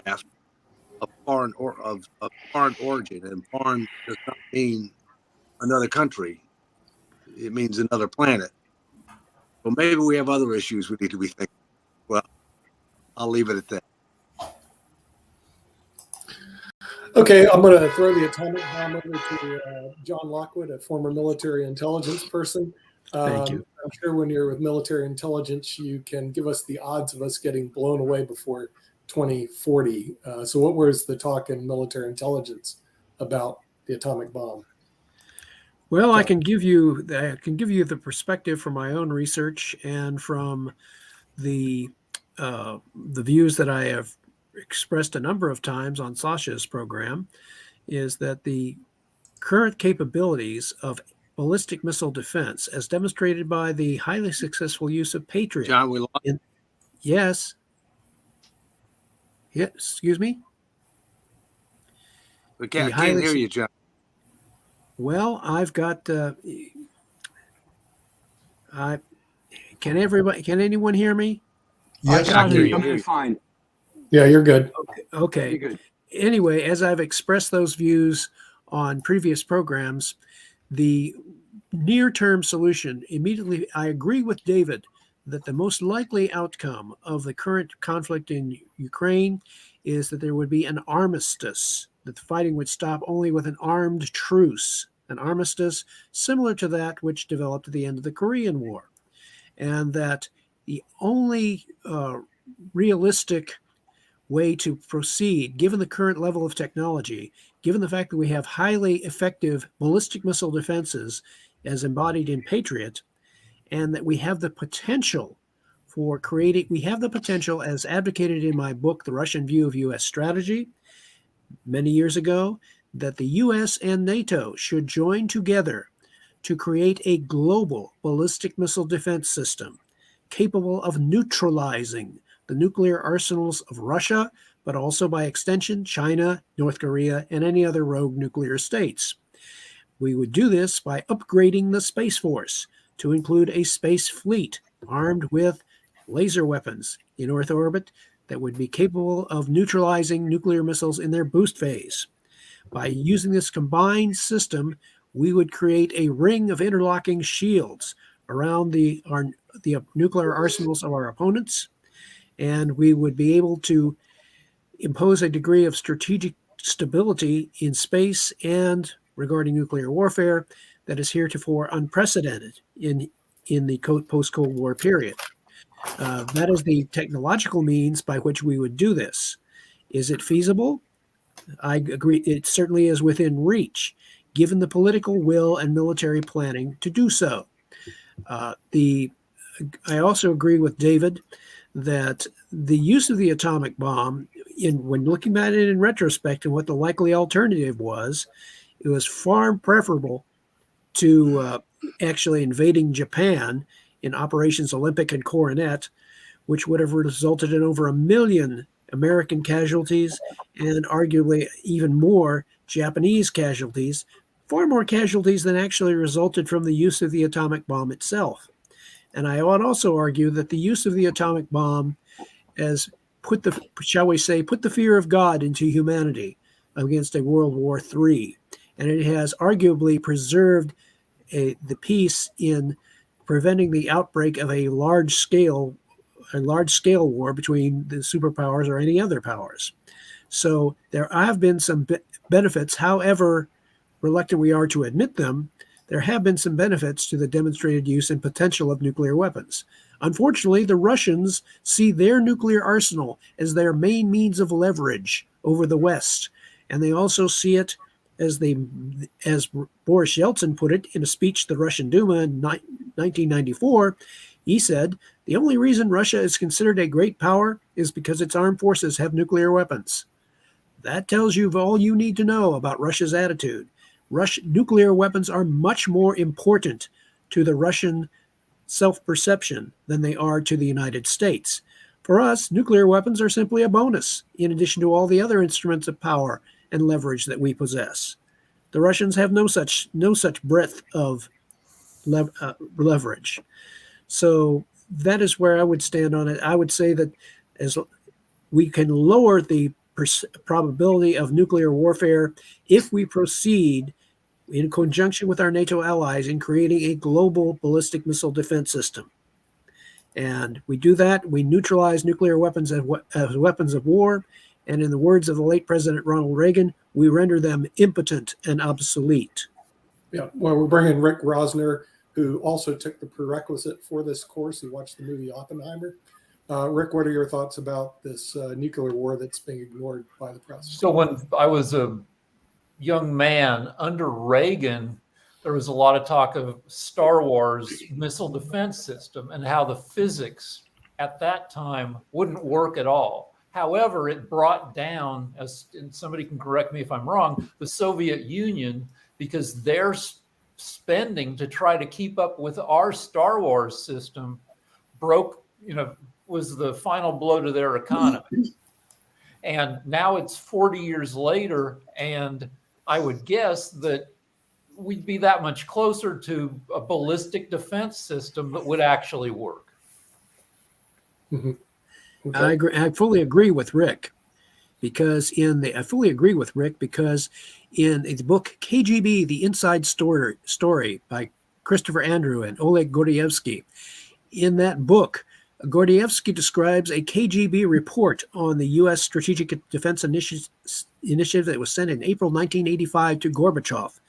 grasp of foreign origin, and foreign does not mean another country; it means another planet. So maybe we have other issues we need to be thinking. Well, I'll leave it at that. Okay, I'm going to throw the atomic bomb over to John Lockwood, a former military intelligence person. Thank you. I'm sure when you're with military intelligence, you can give us the odds of us getting blown away before 2040. So what was the talk in military intelligence about the atomic bomb? Well, I can give you the perspective from my own research and from the views that I have expressed a number of times on Sasha's program, is that the current capabilities of ballistic missile defense, as demonstrated by the highly successful use of Patriot. John, we lost. Yes. Yeah, excuse me? We can't hear you, John. Well, I've got. Can anyone hear me? Yes, I hear you. you. Fine. Yeah, you're good. Okay. You're good. Anyway, as I've expressed those views on previous programs, the near-term solution, immediately, I agree with David that the most likely outcome of the current conflict in Ukraine is that there would be an armistice, that the fighting would stop only with an armed truce, an armistice similar to that which developed at the end of the Korean War. And that the only realistic way to proceed, given the current level of technology, given the fact that we have highly effective ballistic missile defenses as embodied in Patriot, and that we have the potential for creating, we have the potential, as advocated in my book, The Russian View of U.S. Strategy, many years ago, that the U.S. and NATO should join together to create a global ballistic missile defense system capable of neutralizing the nuclear arsenals of Russia, but also by extension, China, North Korea, and any other rogue nuclear states. We would do this by upgrading the Space Force to include a space fleet armed with laser weapons in Earth orbit that would be capable of neutralizing nuclear missiles in their boost phase. By using this combined system, we would create a ring of interlocking shields around the nuclear arsenals of our opponents, and we would be able to impose a degree of strategic stability in space and regarding nuclear warfare that is heretofore unprecedented in the post-Cold War period. That is the technological means by which we would do this. Is it feasible? I agree. It certainly is within reach, given the political will and military planning to do so. I also agree with David that the use of the atomic bomb, when looking at it in retrospect and what the likely alternative was, it was far preferable to actually invading Japan in Operations Olympic and Coronet, which would have resulted in over 1 million American casualties and arguably even more Japanese casualties, far more casualties than actually resulted from the use of the atomic bomb itself. And I would also argue that the use of the atomic bomb has put the fear of God into humanity against a World War III. And it has arguably preserved the peace in preventing the outbreak of a large-scale war between the superpowers or any other powers. So there have been some benefits, however reluctant we are to admit them. There have been some benefits to the demonstrated use and potential of nuclear weapons. Unfortunately, the Russians see their nuclear arsenal as their main means of leverage over the West. And they also see it as Boris Yeltsin put it in a speech to the Russian Duma in 1994. He said, the only reason Russia is considered a great power is because its armed forces have nuclear weapons. That tells you all you need to know about Russia's attitude. Nuclear weapons are much more important to the Russian self-perception than they are to the United States. For us, nuclear weapons are simply a bonus, in addition to all the other instruments of power and leverage that we possess. The Russians have no such breadth of leverage. So that is where I would stand on it. I would say that as we can lower the probability of nuclear warfare if we proceed in conjunction with our NATO allies in creating a global ballistic missile defense system. And we do that, we neutralize nuclear weapons as weapons of war. And in the words of the late President Ronald Reagan, we render them impotent and obsolete. Yeah, well, we're bringing Rick Rosner, who also took the prerequisite for this course. He watched the movie Oppenheimer. Rick, what are your thoughts about this nuclear war that's being ignored by the press? So when I was a young man under Reagan, there was a lot of talk of Star Wars missile defense system and how the physics at that time wouldn't work at all. However, it brought down, as and somebody can correct me if I'm wrong, the Soviet Union, because their spending to try to keep up with our Star Wars system was the final blow to their economy. And now it's 40 years later, and I would guess that we'd be that much closer to a ballistic defense system that would actually work. Mm-hmm. Okay. I agree. I fully agree with Rick because in the book KGB: The Inside Story by Christopher Andrew and Oleg Gordievsky, in that book, Gordievsky describes a KGB report on the U.S. Strategic Defense Initiative that was sent in April 1985 to Gorbachev.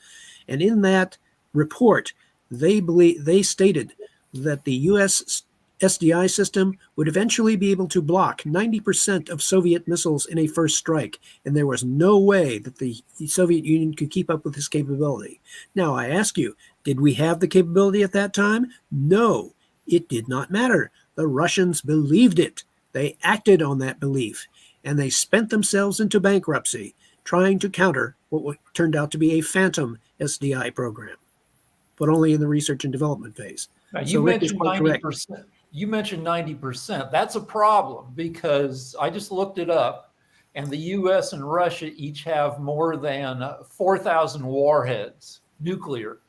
And in that report, they stated that the U.S. SDI system would eventually be able to block 90% of Soviet missiles in a first strike, and there was no way that the Soviet Union could keep up with this capability. Now, I ask you, did we have the capability at that time? No, it did not matter. The Russians believed it. They acted on that belief, and they spent themselves into bankruptcy trying to counter what turned out to be a phantom SDI program, but only in the research and development phase. Now, you So Rick is mentioned quite 90%. correct. You mentioned 90%. That's a problem because I just looked it up, and the U.S. and Russia each have more than 4,000 warheads, nuclear.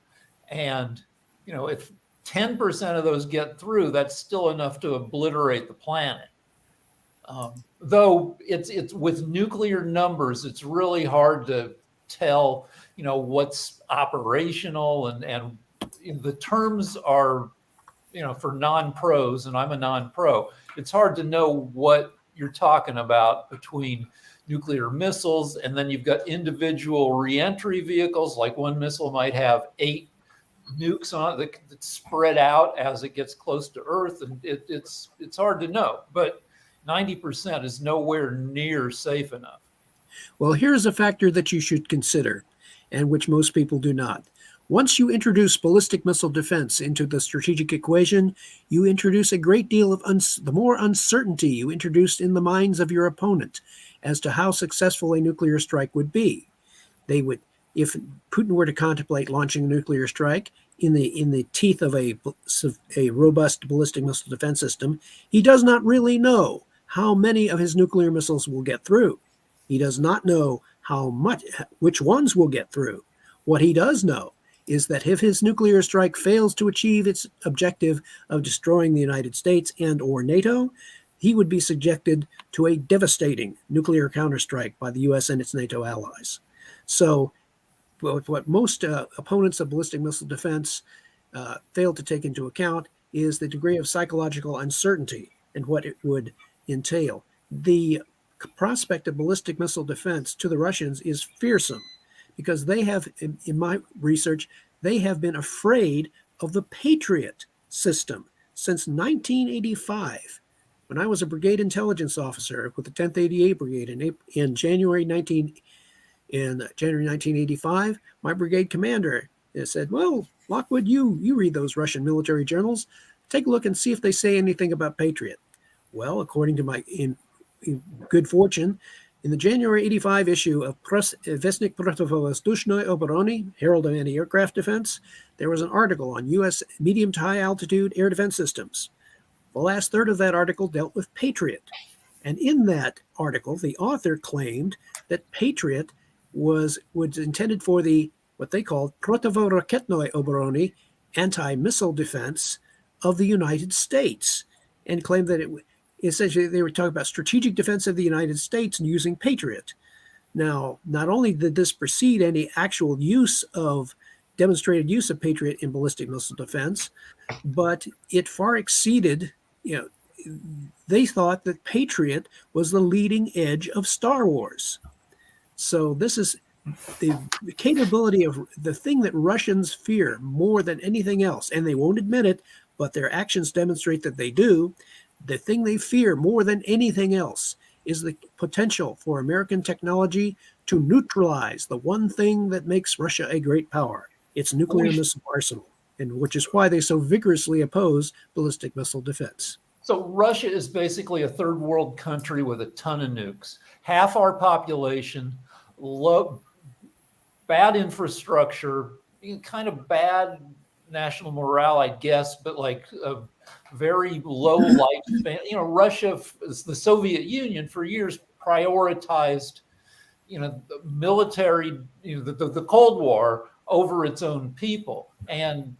And, if 10% of those get through, that's still enough to obliterate the planet. Though it's with nuclear numbers, it's really hard to tell, what's operational and the terms are, for non-pros, and I'm a non-pro, it's hard to know what you're talking about between nuclear missiles, and then you've got individual reentry vehicles, like one missile might have 8 nukes on it that spread out as it gets close to Earth, and it's hard to know, but 90% is nowhere near safe enough. Well, here's a factor that you should consider, and which most people do not. Once you introduce ballistic missile defense into the strategic equation, you introduce a great deal of the more uncertainty you introduced in the minds of your opponent as to how successful a nuclear strike would be. They would, if Putin were to contemplate launching a nuclear strike in the teeth of a robust ballistic missile defense system, he does not really know how many of his nuclear missiles will get through. He does not know which ones will get through. What he does know is that if his nuclear strike fails to achieve its objective of destroying the United States and or NATO, he would be subjected to a devastating nuclear counterstrike by the U.S. and its NATO allies. So what most opponents of ballistic missile defense fail to take into account is the degree of psychological uncertainty and what it would entail. The prospect of ballistic missile defense to the Russians is fearsome, because they have, in my research, they have been afraid of the Patriot system since 1985. When I was a brigade intelligence officer with the 10th 88 Brigade in January 1985, my brigade commander said, "Well, Lockwood, you read those Russian military journals. Take a look and see if they say anything about Patriot." Well, according to my in good fortune, in the January 85 issue of Vestnik Protivovozdushnoy Obrony, Herald of Anti-Aircraft Defense, there was an article on U.S. medium to high altitude air defense systems. The last third of that article dealt with Patriot. And in that article, the author claimed that Patriot was intended for what they called Protivoraketnoy Obrony, anti-missile defense of the United States, and claimed that essentially they were talking about strategic defense of the United States and using Patriot. Now, not only did this precede any actual demonstrated use of Patriot in ballistic missile defense, but it far exceeded, they thought that Patriot was the leading edge of Star Wars. So this is the capability of the thing that Russians fear more than anything else, and they won't admit it, but their actions demonstrate that they do. The thing they fear more than anything else is the potential for American technology to neutralize the one thing that makes Russia a great power, its nuclear missile arsenal, and which is why they so vigorously oppose ballistic missile defense. So Russia is basically a third world country with a ton of nukes. Half our population, bad infrastructure, kind of bad national morale, I guess, but like a very low lifespan. Russia, the Soviet Union, for years prioritized, the military, the Cold War over its own people. And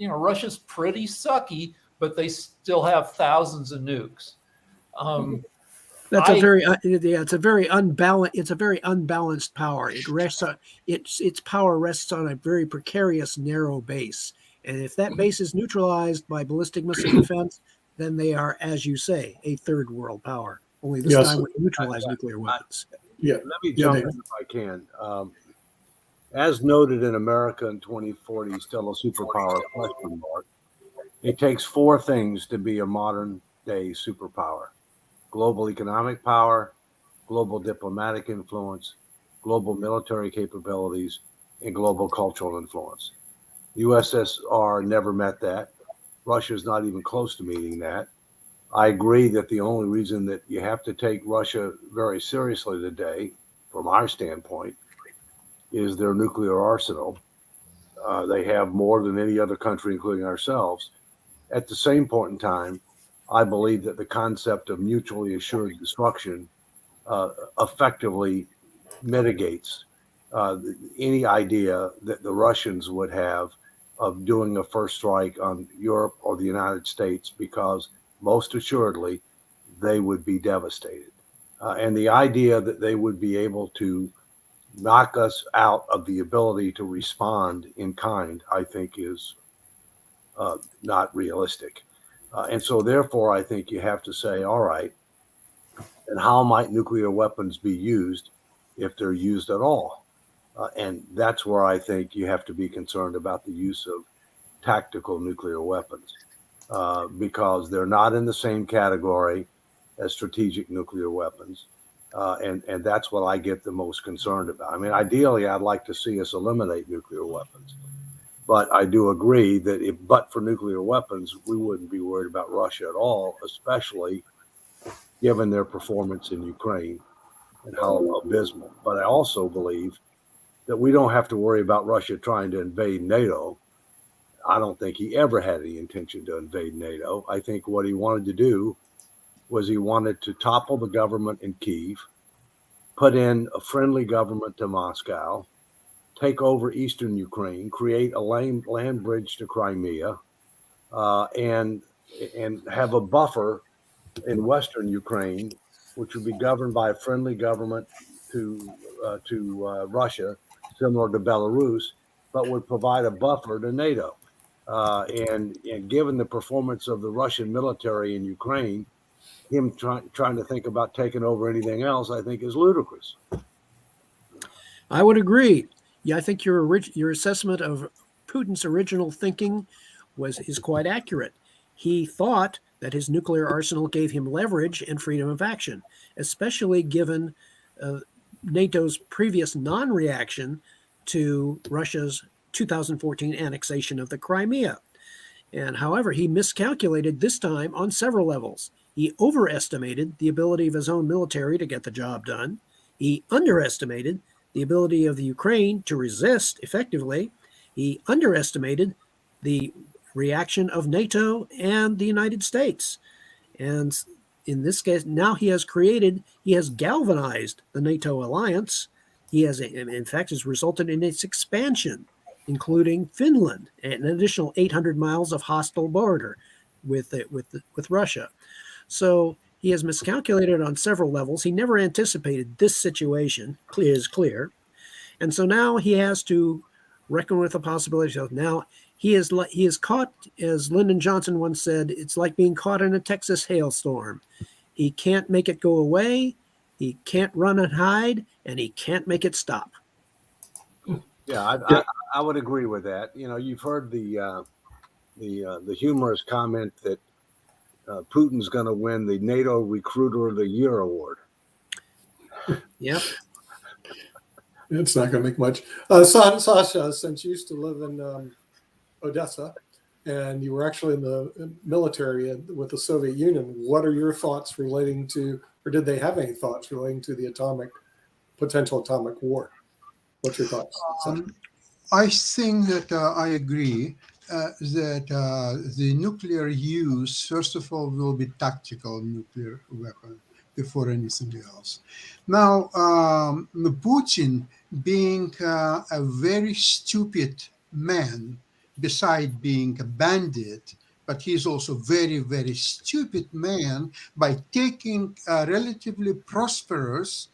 Russia's pretty sucky, but they still have thousands of nukes. That's it's a very unbalanced power. It rests on its power rests on a very precarious, narrow base. And if that base is neutralized by ballistic missile defense, then they are, as you say, a third world power. Only this time with neutralized nuclear weapons. Let me jump in if I can. As noted in America in 2040, still a superpower question mark. It takes four things to be a modern day superpower: global economic power, global diplomatic influence, global military capabilities, and global cultural influence. The USSR never met that. Russia's not even close to meeting that. I agree that the only reason that you have to take Russia very seriously today, from our standpoint, is their nuclear arsenal. They have more than any other country, including ourselves. At the same point in time, I believe that the concept of mutually assured destruction effectively mitigates any idea that the Russians would have of doing a first strike on Europe or the United States, because most assuredly they would be devastated. And the idea that they would be able to knock us out of the ability to respond in kind, I think is not realistic. And so therefore, I think you have to say, all right, and how might nuclear weapons be used if they're used at all? And that's where I think you have to be concerned about the use of tactical nuclear weapons, because they're not in the same category as strategic nuclear weapons. And that's what I get the most concerned about. I mean, ideally, I'd like to see us eliminate nuclear weapons. But I do agree that but for nuclear weapons, we wouldn't be worried about Russia at all, especially given their performance in Ukraine and how abysmal. But I also believe that we don't have to worry about Russia trying to invade NATO. I don't think he ever had any intention to invade NATO. I think what he wanted to do was he wanted to topple the government in Kyiv, put in a friendly government to Moscow, take over eastern Ukraine, create a land bridge to Crimea, and have a buffer in western Ukraine, which would be governed by a friendly government to Russia, similar to Belarus, but would provide a buffer to NATO. And given the performance of the Russian military in Ukraine, him trying to think about taking over anything else, I think, is ludicrous. I would agree. Yeah, I think your assessment of Putin's original thinking is quite accurate. He thought that his nuclear arsenal gave him leverage and freedom of action, especially given NATO's previous non-reaction to Russia's 2014 annexation of the Crimea. And however, he miscalculated this time on several levels. He overestimated the ability of his own military to get the job done. He underestimated the ability of the Ukraine to resist effectively. He underestimated the reaction of NATO and the United States. And in this case, now he has galvanized the NATO alliance. He has, in fact, has resulted in its expansion, including Finland, and an additional 800 miles of hostile border with Russia. So he has miscalculated on several levels. He never anticipated this situation, is clear. And so now he has to reckon with the possibility of now he is caught, as Lyndon Johnson once said, it's like being caught in a Texas hailstorm. He can't make it go away, he can't run and hide, and he can't make it stop. Yeah, I would agree with that. You know, you've heard the humorous comment that Putin's going to win the NATO Recruiter of the Year award. Yep. It's not going to make much. Sasha, since you used to live in Odessa and you were actually in the military with the Soviet Union, what are your thoughts relating to, or did they have any thoughts relating to the potential atomic war? What's your thoughts? I think that I agree that the nuclear use, first of all, will be tactical nuclear weapon before anything else. Now, Putin, being a very stupid man, beside being a bandit, but he's also very, very stupid man, by taking a relatively prosperous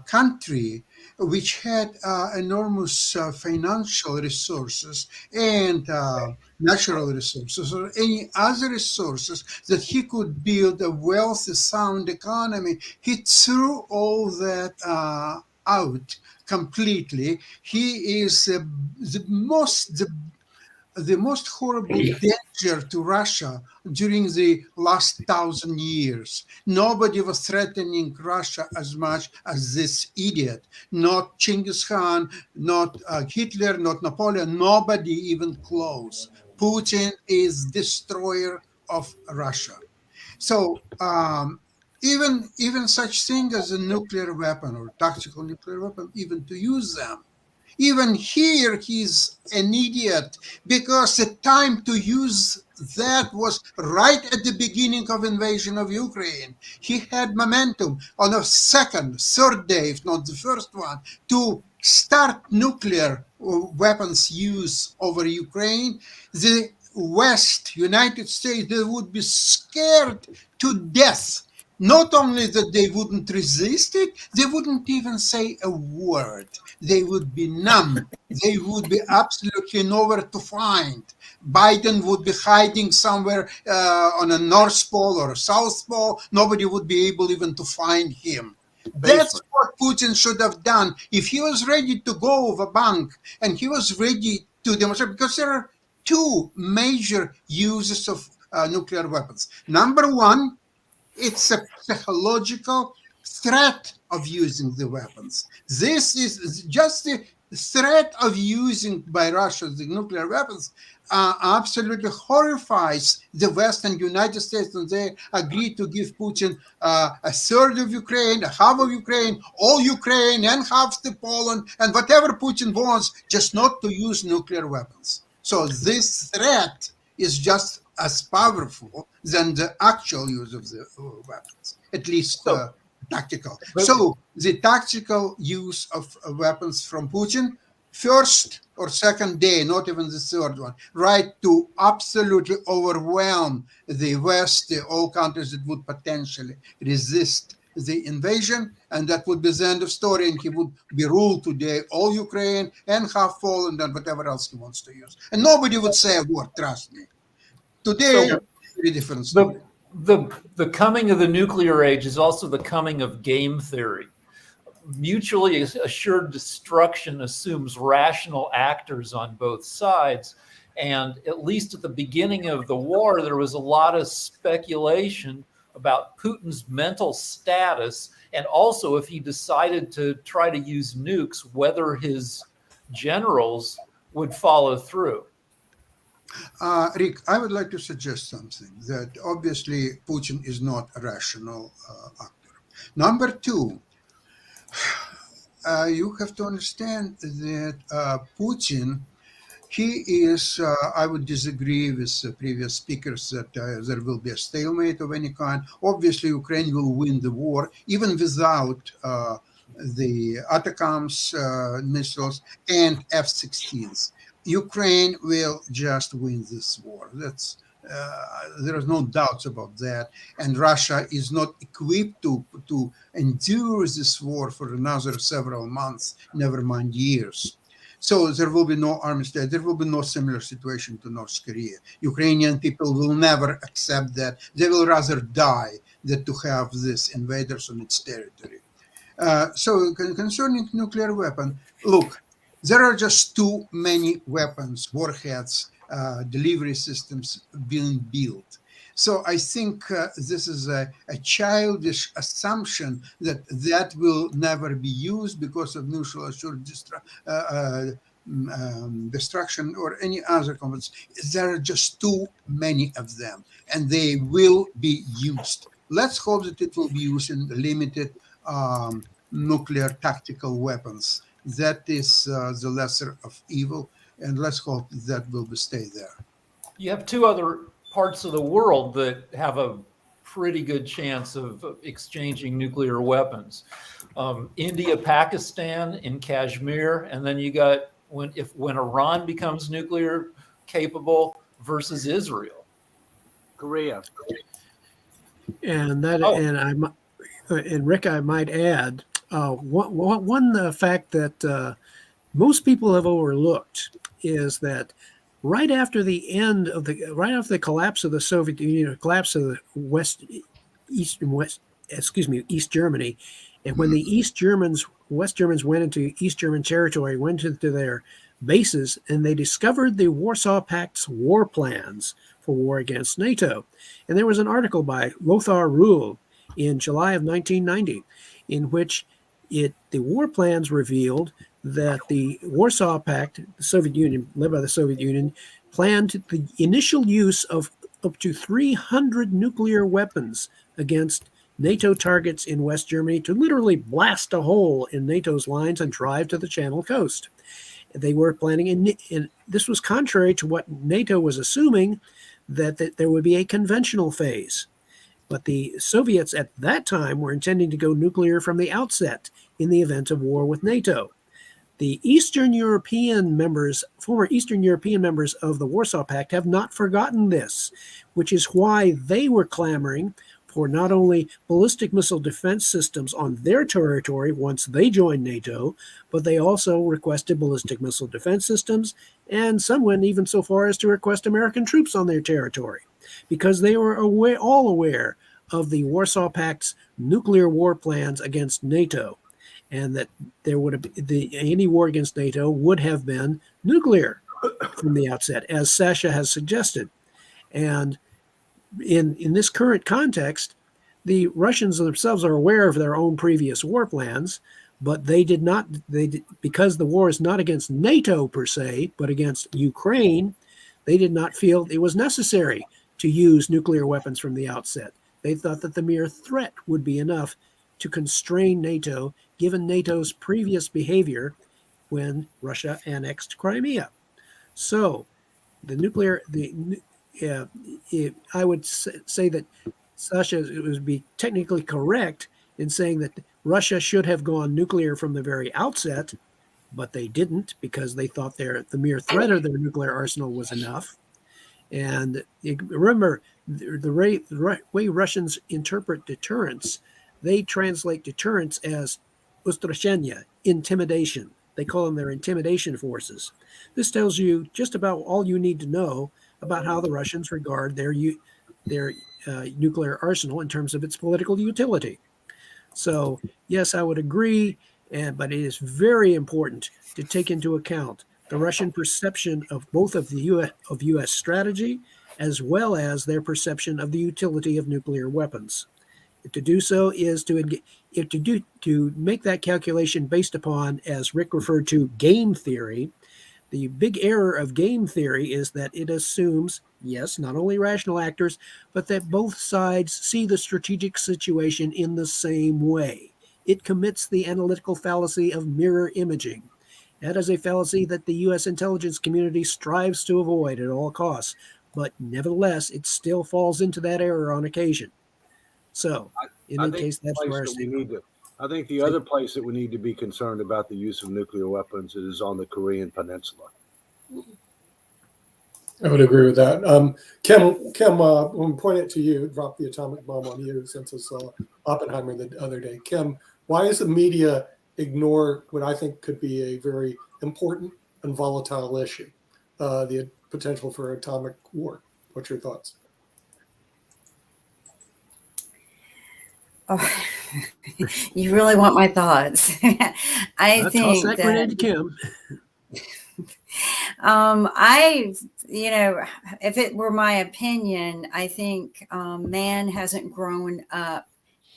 country which had enormous financial resources and natural resources or any other resources that he could build a wealthy, sound economy. He threw all that out completely. He is the most horrible danger to Russia during the last 1,000 years. Nobody was threatening Russia as much as this idiot. Not Genghis Khan, not Hitler, not Napoleon, nobody even close. Putin is destroyer of Russia. So even such thing as a nuclear weapon or tactical nuclear weapon, even to use them, even here, he's an idiot because the time to use that was right at the beginning of invasion of Ukraine. He had momentum on a second, third day, if not the first one, to start nuclear weapons use over Ukraine. The West, United States, they would be scared to death. Not only that they wouldn't resist it, they wouldn't even say a word. They would be numb. They would be absolutely nowhere to find. Biden would be hiding somewhere on a North Pole or a South Pole. Nobody would be able even to find him. That's what Putin should have done. If he was ready to go over bank and he was ready to demonstrate, because there are two major uses of nuclear weapons. Number one, it's a psychological threat of using the weapons. This is just the threat of using by Russia the nuclear weapons absolutely horrifies the West and United States, and they agree to give Putin a third of Ukraine, a half of Ukraine, all Ukraine, and half the Poland, and whatever Putin wants, just not to use nuclear weapons. So this threat is just as powerful than the actual use of the weapons, at least tactical. So the tactical use of weapons from Putin, first or second day, not even the third one, right, to absolutely overwhelm the West, all countries that would potentially resist the invasion, and that would be the end of story, and he would be ruled today all Ukraine and half Poland and whatever else he wants to use. And nobody would say a word, trust me. Today, very different story. The coming of the nuclear age is also the coming of game theory. Mutually assured destruction assumes rational actors on both sides. And at least at the beginning of the war, there was a lot of speculation about Putin's mental status, and also if he decided to try to use nukes, whether his generals would follow through. Rick, I would like to suggest something, that obviously Putin is not a rational actor. Number two, you have to understand that Putin, he is, I would disagree with previous speakers that there will be a stalemate of any kind. Obviously, Ukraine will win the war, even without the ATACMS missiles and F-16s. Ukraine will just win this war. That's There is no doubts about that. And Russia is not equipped to endure this war for another several months, never mind years. So there will be no armistice. There will be no similar situation to North Korea. Ukrainian people will never accept that. They will rather die than to have these invaders on its territory. So concerning nuclear weapon, look, there are just too many weapons, warheads, delivery systems being built. So I think this is a childish assumption that that will never be used because of mutual assured destruction or any other conflicts. There are just too many of them, and they will be used. Let's hope that it will be used in limited nuclear tactical weapons. That is the lesser of evil, and let's hope that will stay there. You have two other parts of the world that have a pretty good chance of exchanging nuclear weapons. India, Pakistan, in Kashmir, and then you got when Iran becomes nuclear capable versus Israel. Korea. And that, Oh. and Rick, I might add one fact that most people have overlooked is that right after the collapse of the Soviet Union, collapse of the East Germany, and when the West Germans went into East German territory, went into their bases, and they discovered the Warsaw Pact's war plans for war against NATO. And there was an article by Lothar Ruhl in July of 1990, in which the war plans revealed that the Warsaw Pact, the Soviet Union, led by the Soviet Union, planned the initial use of up to 300 nuclear weapons against NATO targets in West Germany to literally blast a hole in NATO's lines and drive to the Channel coast. They were planning, and this was contrary to what NATO was assuming, that there would be a conventional phase. But the Soviets at that time were intending to go nuclear from the outset in the event of war with NATO. The former Eastern European members of the Warsaw Pact have not forgotten this, which is why they were clamoring for not only ballistic missile defense systems on their territory once they joined NATO, but they also requested ballistic missile defense systems, and some went even so far as to request American troops on their territory, because they were all aware of the Warsaw Pact's nuclear war plans against NATO, and that there would have any war against NATO would have been nuclear from the outset, as Sasha has suggested. And in this current context, the Russians themselves are aware of their own previous war plans, but because the war is not against NATO per se, but against Ukraine, they did not feel it was necessary to use nuclear weapons from the outset. They thought that the mere threat would be enough to constrain NATO, given NATO's previous behavior when Russia annexed Crimea. So I would say that Sasha would be technically correct in saying that Russia should have gone nuclear from the very outset, but they didn't, because they thought the mere threat of their nuclear arsenal was enough. And remember, the way Russians interpret deterrence, they translate deterrence as ustrashenia, intimidation. They call them their intimidation forces. This tells you just about all you need to know about how the Russians regard their nuclear arsenal in terms of its political utility. So, yes, I would agree, but it is very important to take into account the Russian perception of both of the U.S. strategy, as well as their perception of the utility of nuclear weapons. To do so is to make that calculation based upon, as Rick referred to, game theory. The big error of game theory is that it assumes, yes, not only rational actors, but that both sides see the strategic situation in the same way. It commits the analytical fallacy of mirror imaging. That is a fallacy that the U.S. intelligence community strives to avoid at all costs, but nevertheless, it still falls into that error on occasion. So, in any case, that's where I think the other place that we need to be concerned about the use of nuclear weapons is on the Korean Peninsula. I would agree with that. Kim, when we point it to you, drop the atomic bomb on you since it's Oppenheimer the other day. Kim, why does the media ignore what I think could be a very important and volatile issue, the potential for atomic war? What's your thoughts? Oh, you really want my thoughts? I Toss think that grenade to Kim. if it were my opinion, I think man hasn't grown up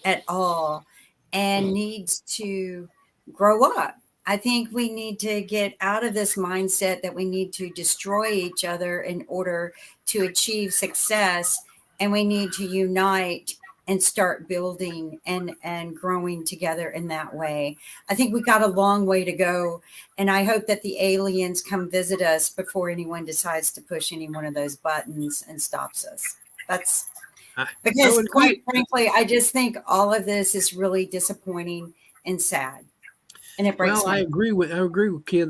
at all and needs to grow up. I think we need to get out of this mindset that we need to destroy each other in order to achieve success, and we need to unite and start building and growing together in that way. I think we got a long way to go, and I hope that the aliens come visit us before anyone decides to push any one of those buttons and stops us. That's because, quite frankly, I just think all of this is really disappointing and sad, and it breaks. Well, I agree with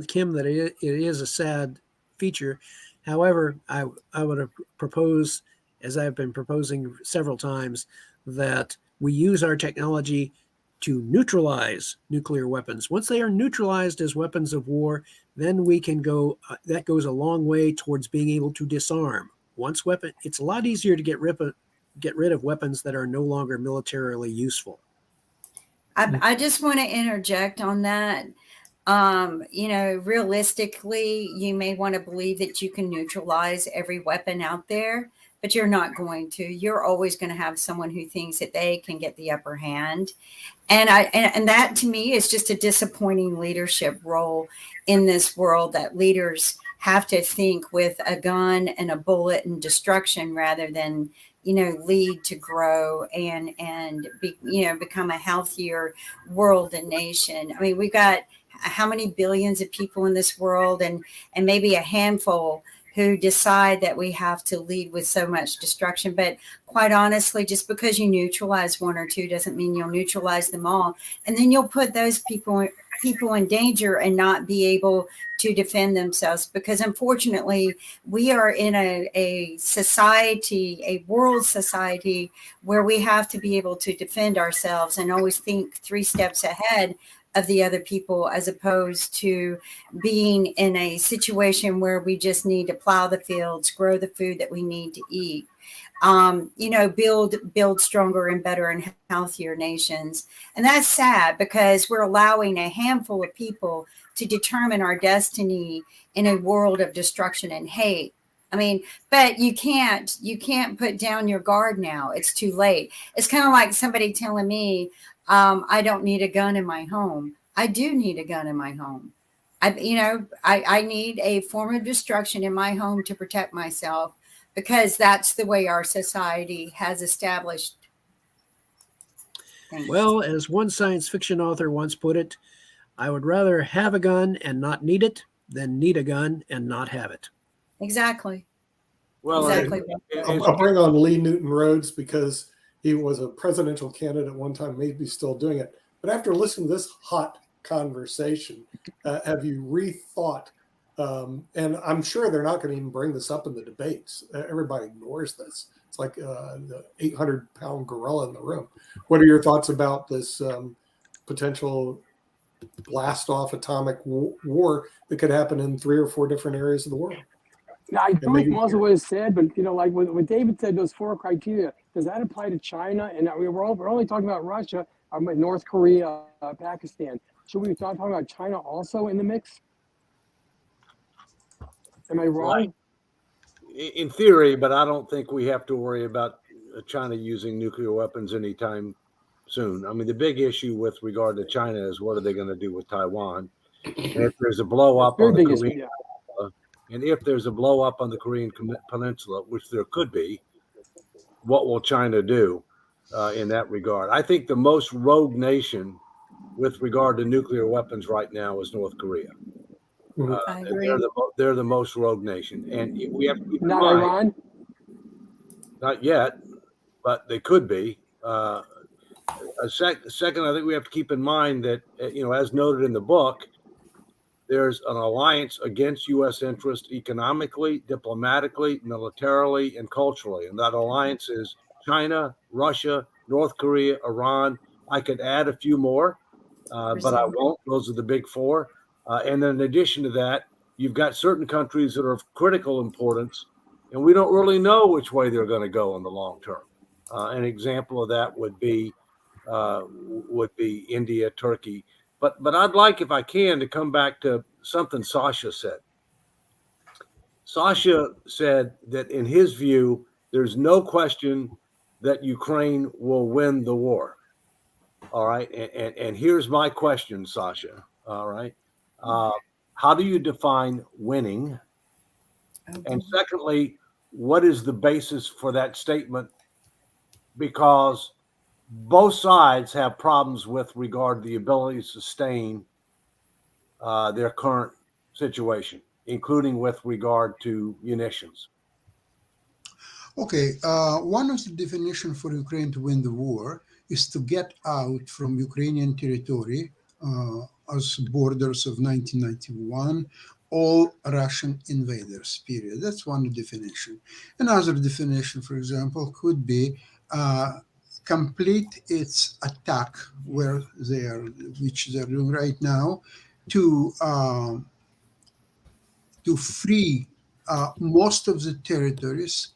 Kim that it is a sad feature. However, I would propose, as I've been proposing several times, that we use our technology to neutralize nuclear weapons. Once they are neutralized as weapons of war, then we can go. That goes a long way towards being able to disarm. It's a lot easier to get rid of weapons that are no longer militarily useful. I just want to interject on that. Realistically, you may want to believe that you can neutralize every weapon out there, but you're not going to. You're always going to have someone who thinks that they can get the upper hand. And that to me is just a disappointing leadership role in this world, that leaders have to think with a gun and a bullet and destruction rather than lead to grow and become a healthier world and nation. I mean, we've got how many billions of people in this world, and maybe a handful who decide that we have to lead with so much destruction. But quite honestly, just because you neutralize one or two doesn't mean you'll neutralize them all. And then you'll put those people in danger and not be able to defend themselves, because unfortunately we are in a society, a world society, where we have to be able to defend ourselves and always think 3 steps ahead of the other people, as opposed to being in a situation where we just need to plow the fields, grow the food that we need to eat, build stronger and better and healthier nations. And that's sad, because we're allowing a handful of people to determine our destiny in a world of destruction and hate. I mean, but you can't put down your guard now. It's too late. It's kind of like somebody telling me, I don't need a gun in my home. I do need a gun in my home. I need a form of destruction in my home to protect myself, because that's the way our society has established things. Well, as one science fiction author once put it, I would rather have a gun and not need it than need a gun and not have it. Exactly. Well, Exactly. I'll bring on Lee Newton Rhodes, because he was a presidential candidate at one time, maybe still doing it. But after listening to this hot conversation, have you rethought? And I'm sure they're not going to even bring this up in the debates. Everybody ignores this. It's like the 800-pound gorilla in the room. What are your thoughts about this potential blast-off atomic war that could happen in 3 or 4 different areas of the world? Yeah, I feel like most of what is said, but like what David said, those 4 criteria, does that apply to China? And we're only talking about Russia, North Korea, Pakistan. Should we start talking about China also in the mix? Am I wrong? Right. In theory, but I don't think we have to worry about China using nuclear weapons anytime soon. I mean, the big issue with regard to China is what are they going to do with Taiwan? And if there's a blow up on the Korean, and if there's a blow up on the Korean Peninsula, which there could be, what will China do in that regard? I think the most rogue nation with regard to nuclear weapons right now is North Korea. I agree. They're the most rogue nation, and we have to keep in Not mind, Iran? not yet, but they could be. Second, I think we have to keep in mind that as noted in the book, there's an alliance against U.S. interest economically, diplomatically, militarily, and culturally. And that alliance is China, Russia, North Korea, Iran. I could add a few more, but I won't. Those are the big four. And then in addition to that, you've got certain countries that are of critical importance, and we don't really know which way they're going to go in the long term. An example of that would be India, Turkey. But I'd like, if I can, to come back to something Sasha said. Sasha said that in his view, there's no question that Ukraine will win the war. All right. And here's my question, Sasha. All right. How do you define winning? And secondly, what is the basis for that statement? Because both sides have problems with regard to the ability to sustain their current situation, including with regard to munitions. Okay, one of the definitions for Ukraine to win the war is to get out from Ukrainian territory as borders of 1991, all Russian invaders, period. That's one definition. Another definition, for example, could be complete its attack which they're doing right now, to free most of the territories.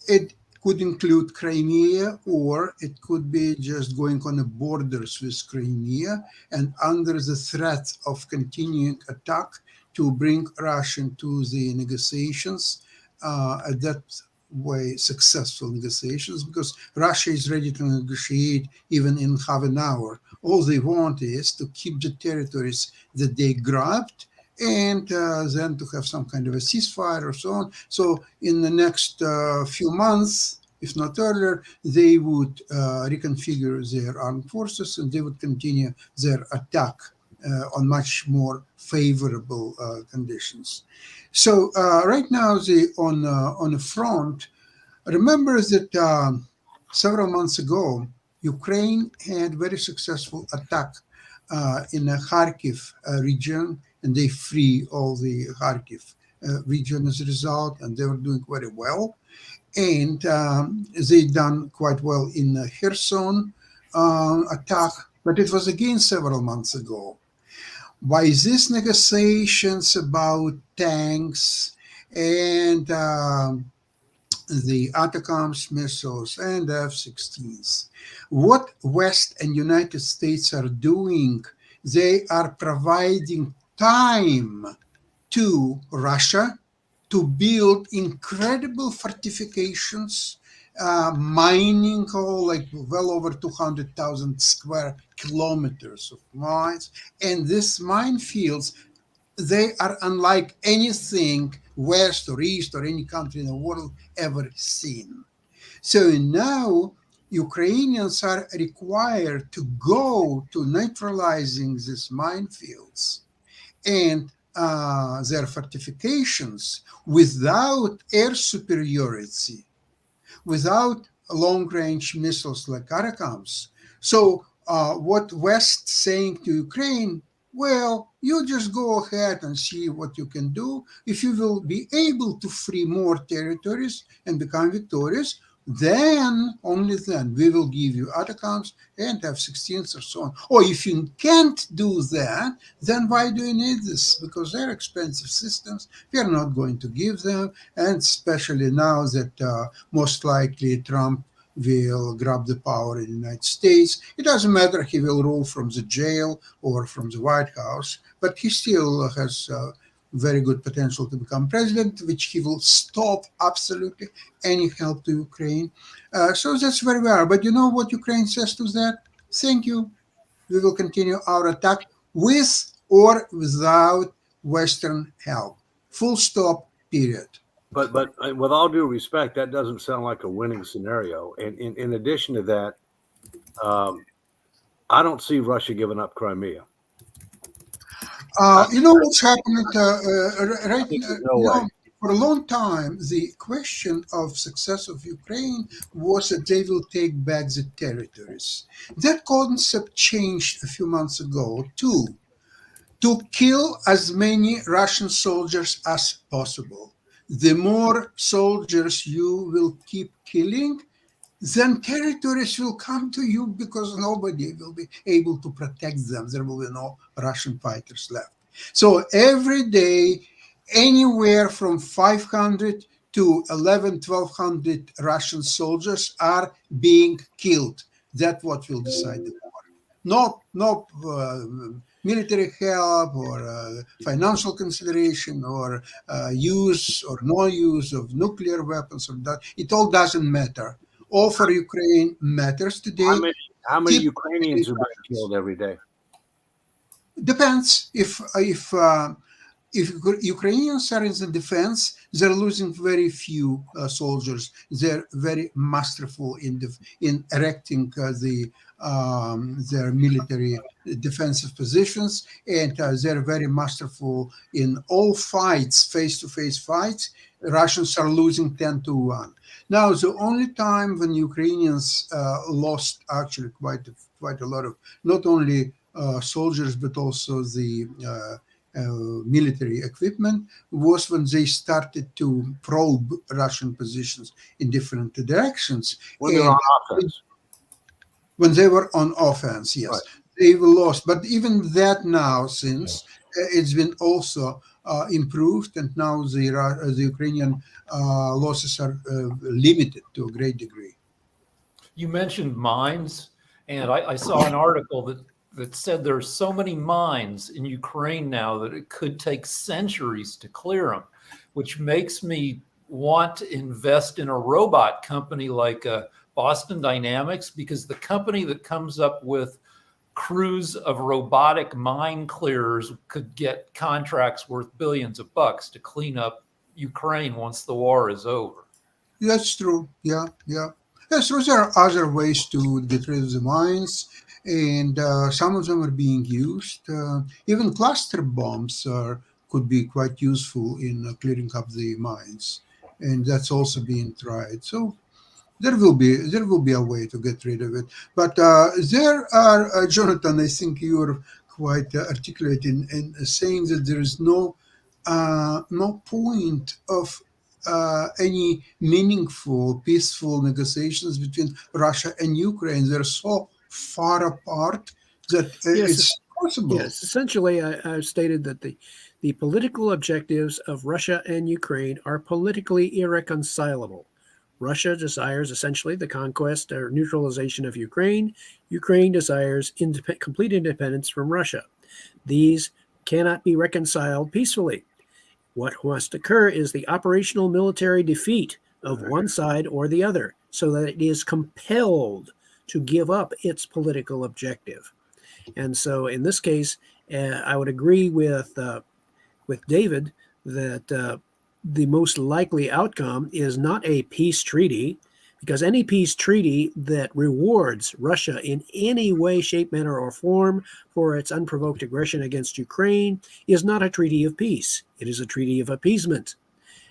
It could include Crimea, or it could be just going on the borders with Crimea and under the threat of continuing attack to bring Russia to the negotiations, at that way successful negotiations, because Russia is ready to negotiate even in half an hour. All they want is to keep the territories that they grabbed, and then to have some kind of a ceasefire or so on. So in the next few months, if not earlier, they would reconfigure their armed forces, and they would continue their attack on much more favorable conditions. So right now, on the front, remember that several months ago, Ukraine had very successful attack in the Kharkiv region, and they free all the Kharkiv region as a result, and they were doing very well. And they done quite well in the Kherson attack, but it was again several months ago. By these negotiations about tanks and the ATACMS missiles and F-16s, what West and United States are doing, they are providing time to Russia to build incredible fortifications, mining well over 200,000 square kilometers of mines. And these minefields, they are unlike anything West or East or any country in the world ever seen. So now Ukrainians are required to go to neutralizing these minefields and their fortifications without air superiority, without long-range missiles like ATACMS. So what West saying to Ukraine, well, you just go ahead and see what you can do. If you will be able to free more territories and become victorious, then, only then, we will give you ATACMS and F-16s or so on. Or if you can't do that, then why do you need this? Because they're expensive systems. We are not going to give them, and especially now that most likely Trump will grab the power in the United States. It doesn't matter if he will rule from the jail or from the White House, but he still has very good potential to become president, which he will stop absolutely any help to Ukraine. So that's where we are. But you know what Ukraine says to that? Thank you. We will continue our attack with or without Western help. Full stop, period. But with all due respect, that doesn't sound like a winning scenario. And in addition to that, I don't see Russia giving up Crimea. You know what's happening right now? For a long time, the question of success of Ukraine was that they will take back the territories. That concept changed a few months ago to to kill as many Russian soldiers as possible. The more soldiers you will keep killing, then territories will come to you because nobody will be able to protect them. There will be no Russian fighters left. So every day, anywhere from 500 to 1,200 Russian soldiers are being killed. That's what will decide the war. Not military help or financial consideration or use or no use of nuclear weapons or that. It all doesn't matter. All for Ukraine matters today. How many Keep Ukrainians are being Russians. killed every day? Depends if Ukrainians are in the defense, they're losing very few soldiers. They're very masterful in erecting their military defensive positions, and they're very masterful in all fights, face-to-face fights. Russians are losing 10-1. Now, the only time when Ukrainians lost actually quite a lot of not only soldiers but also the military equipment was when they started to probe Russian positions in different directions. When they're on offense. When they were on offense, yes. Right. They were lost. But even that now, since it's been also improved, and now the Ukrainian losses are limited to a great degree. You mentioned mines, and I saw an article that said there's so many mines in Ukraine now that it could take centuries to clear them, which makes me want to invest in a robot company like Boston Dynamics, because the company that comes up with crews of robotic mine clearers could get contracts worth billions of bucks to clean up Ukraine once the war is over. That's true. Yeah. Yes, so there are other ways to get rid of the mines, and some of them are being used. Even cluster bombs could be quite useful in clearing up the mines, and that's also being tried. So there will be a way to get rid of it. But there are, Jonathan, I think you're quite articulate in saying that there is no point of any meaningful, peaceful negotiations between Russia and Ukraine. They're so far apart that it's possible. Yes, essentially, I've stated that the political objectives of Russia and Ukraine are politically irreconcilable. Russia desires essentially the conquest or neutralization of Ukraine. Ukraine desires complete independence from Russia. These cannot be reconciled peacefully. What must occur is the operational military defeat of one side or the other, so that it is compelled to give up its political objective. And so in this case, I would agree with David that the most likely outcome is not a peace treaty, because any peace treaty that rewards Russia in any way, shape, manner, or form for its unprovoked aggression against Ukraine is not a treaty of peace. It is a treaty of appeasement.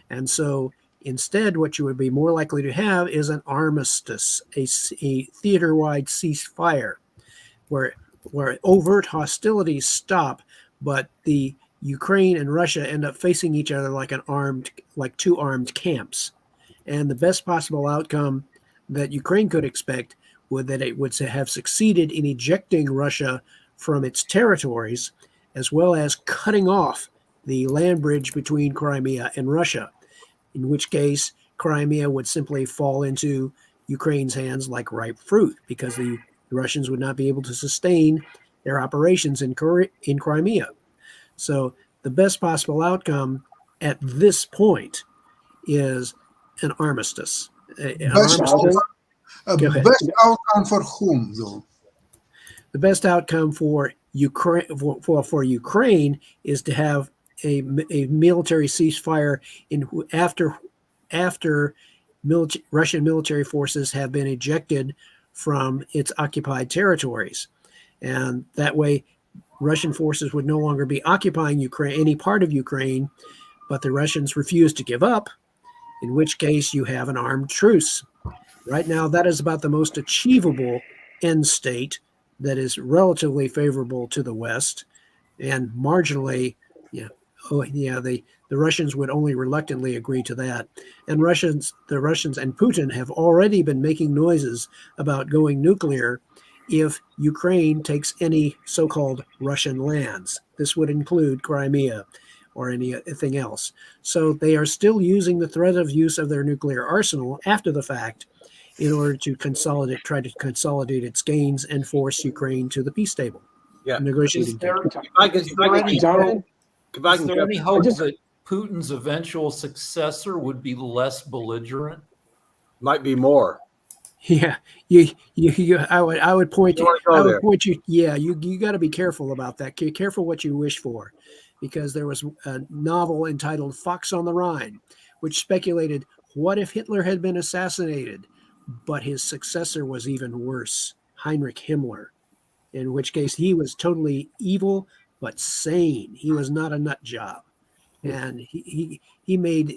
And so instead, what you would be more likely to have is an armistice, a theater-wide ceasefire, where overt hostilities stop, but the Ukraine and Russia end up facing each other like two armed camps. And the best possible outcome that Ukraine could expect would that it would have succeeded in ejecting Russia from its territories, as well as cutting off the land bridge between Crimea and Russia, in which case Crimea would simply fall into Ukraine's hands like ripe fruit, because the Russians would not be able to sustain their operations in Crimea. So the best possible outcome at this point is an armistice. Best outcome for whom, though? The best outcome for Ukraine is to have a military ceasefire after Russian military forces have been ejected from its occupied territories, and that way Russian forces would no longer be occupying Ukraine, any part of Ukraine, but the Russians refuse to give up, in which case you have an armed truce. Right now, that is about the most achievable end state that is relatively favorable to the West. and marginally, yeah, oh yeah, the Russians would only reluctantly agree to that. And the Russians and Putin have already been making noises about going nuclear if Ukraine takes any so-called Russian lands. This would include Crimea or anything else. So they are still using the threat of use of their nuclear arsenal after the fact in order to try to consolidate its gains and force Ukraine to the peace table, Yeah. negotiating Is there, table. is there any Jonathan? If I is can there jump any in. hope just- that Putin's eventual successor would be less belligerent? Might be more. Yeah, I would point You wanna go I would there? point you. Yeah, you got to be careful about that. Careful what you wish for, because there was a novel entitled "Fox on the Rhine," which speculated what if Hitler had been assassinated, but his successor was even worse, Heinrich Himmler. In which case he was totally evil but sane. He was not a nut job, and he made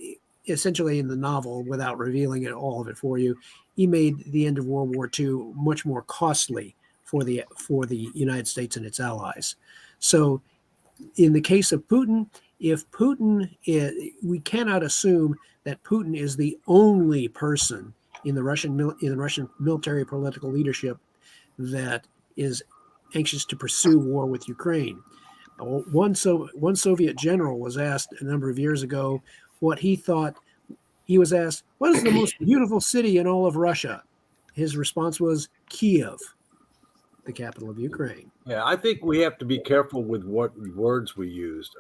essentially in the novel, without revealing it all of it for you, he made the end of World War II much more costly for the United States and its allies. So, in the case of Putin, if Putin, we cannot assume that Putin is the only person in the Russian military political leadership that is anxious to pursue war with Ukraine. One Soviet general was asked a number of years ago what he thought. He was asked, "What is the most beautiful city in all of Russia?" His response was Kiev, the capital of Ukraine. Yeah, I think we have to be careful with what words we use.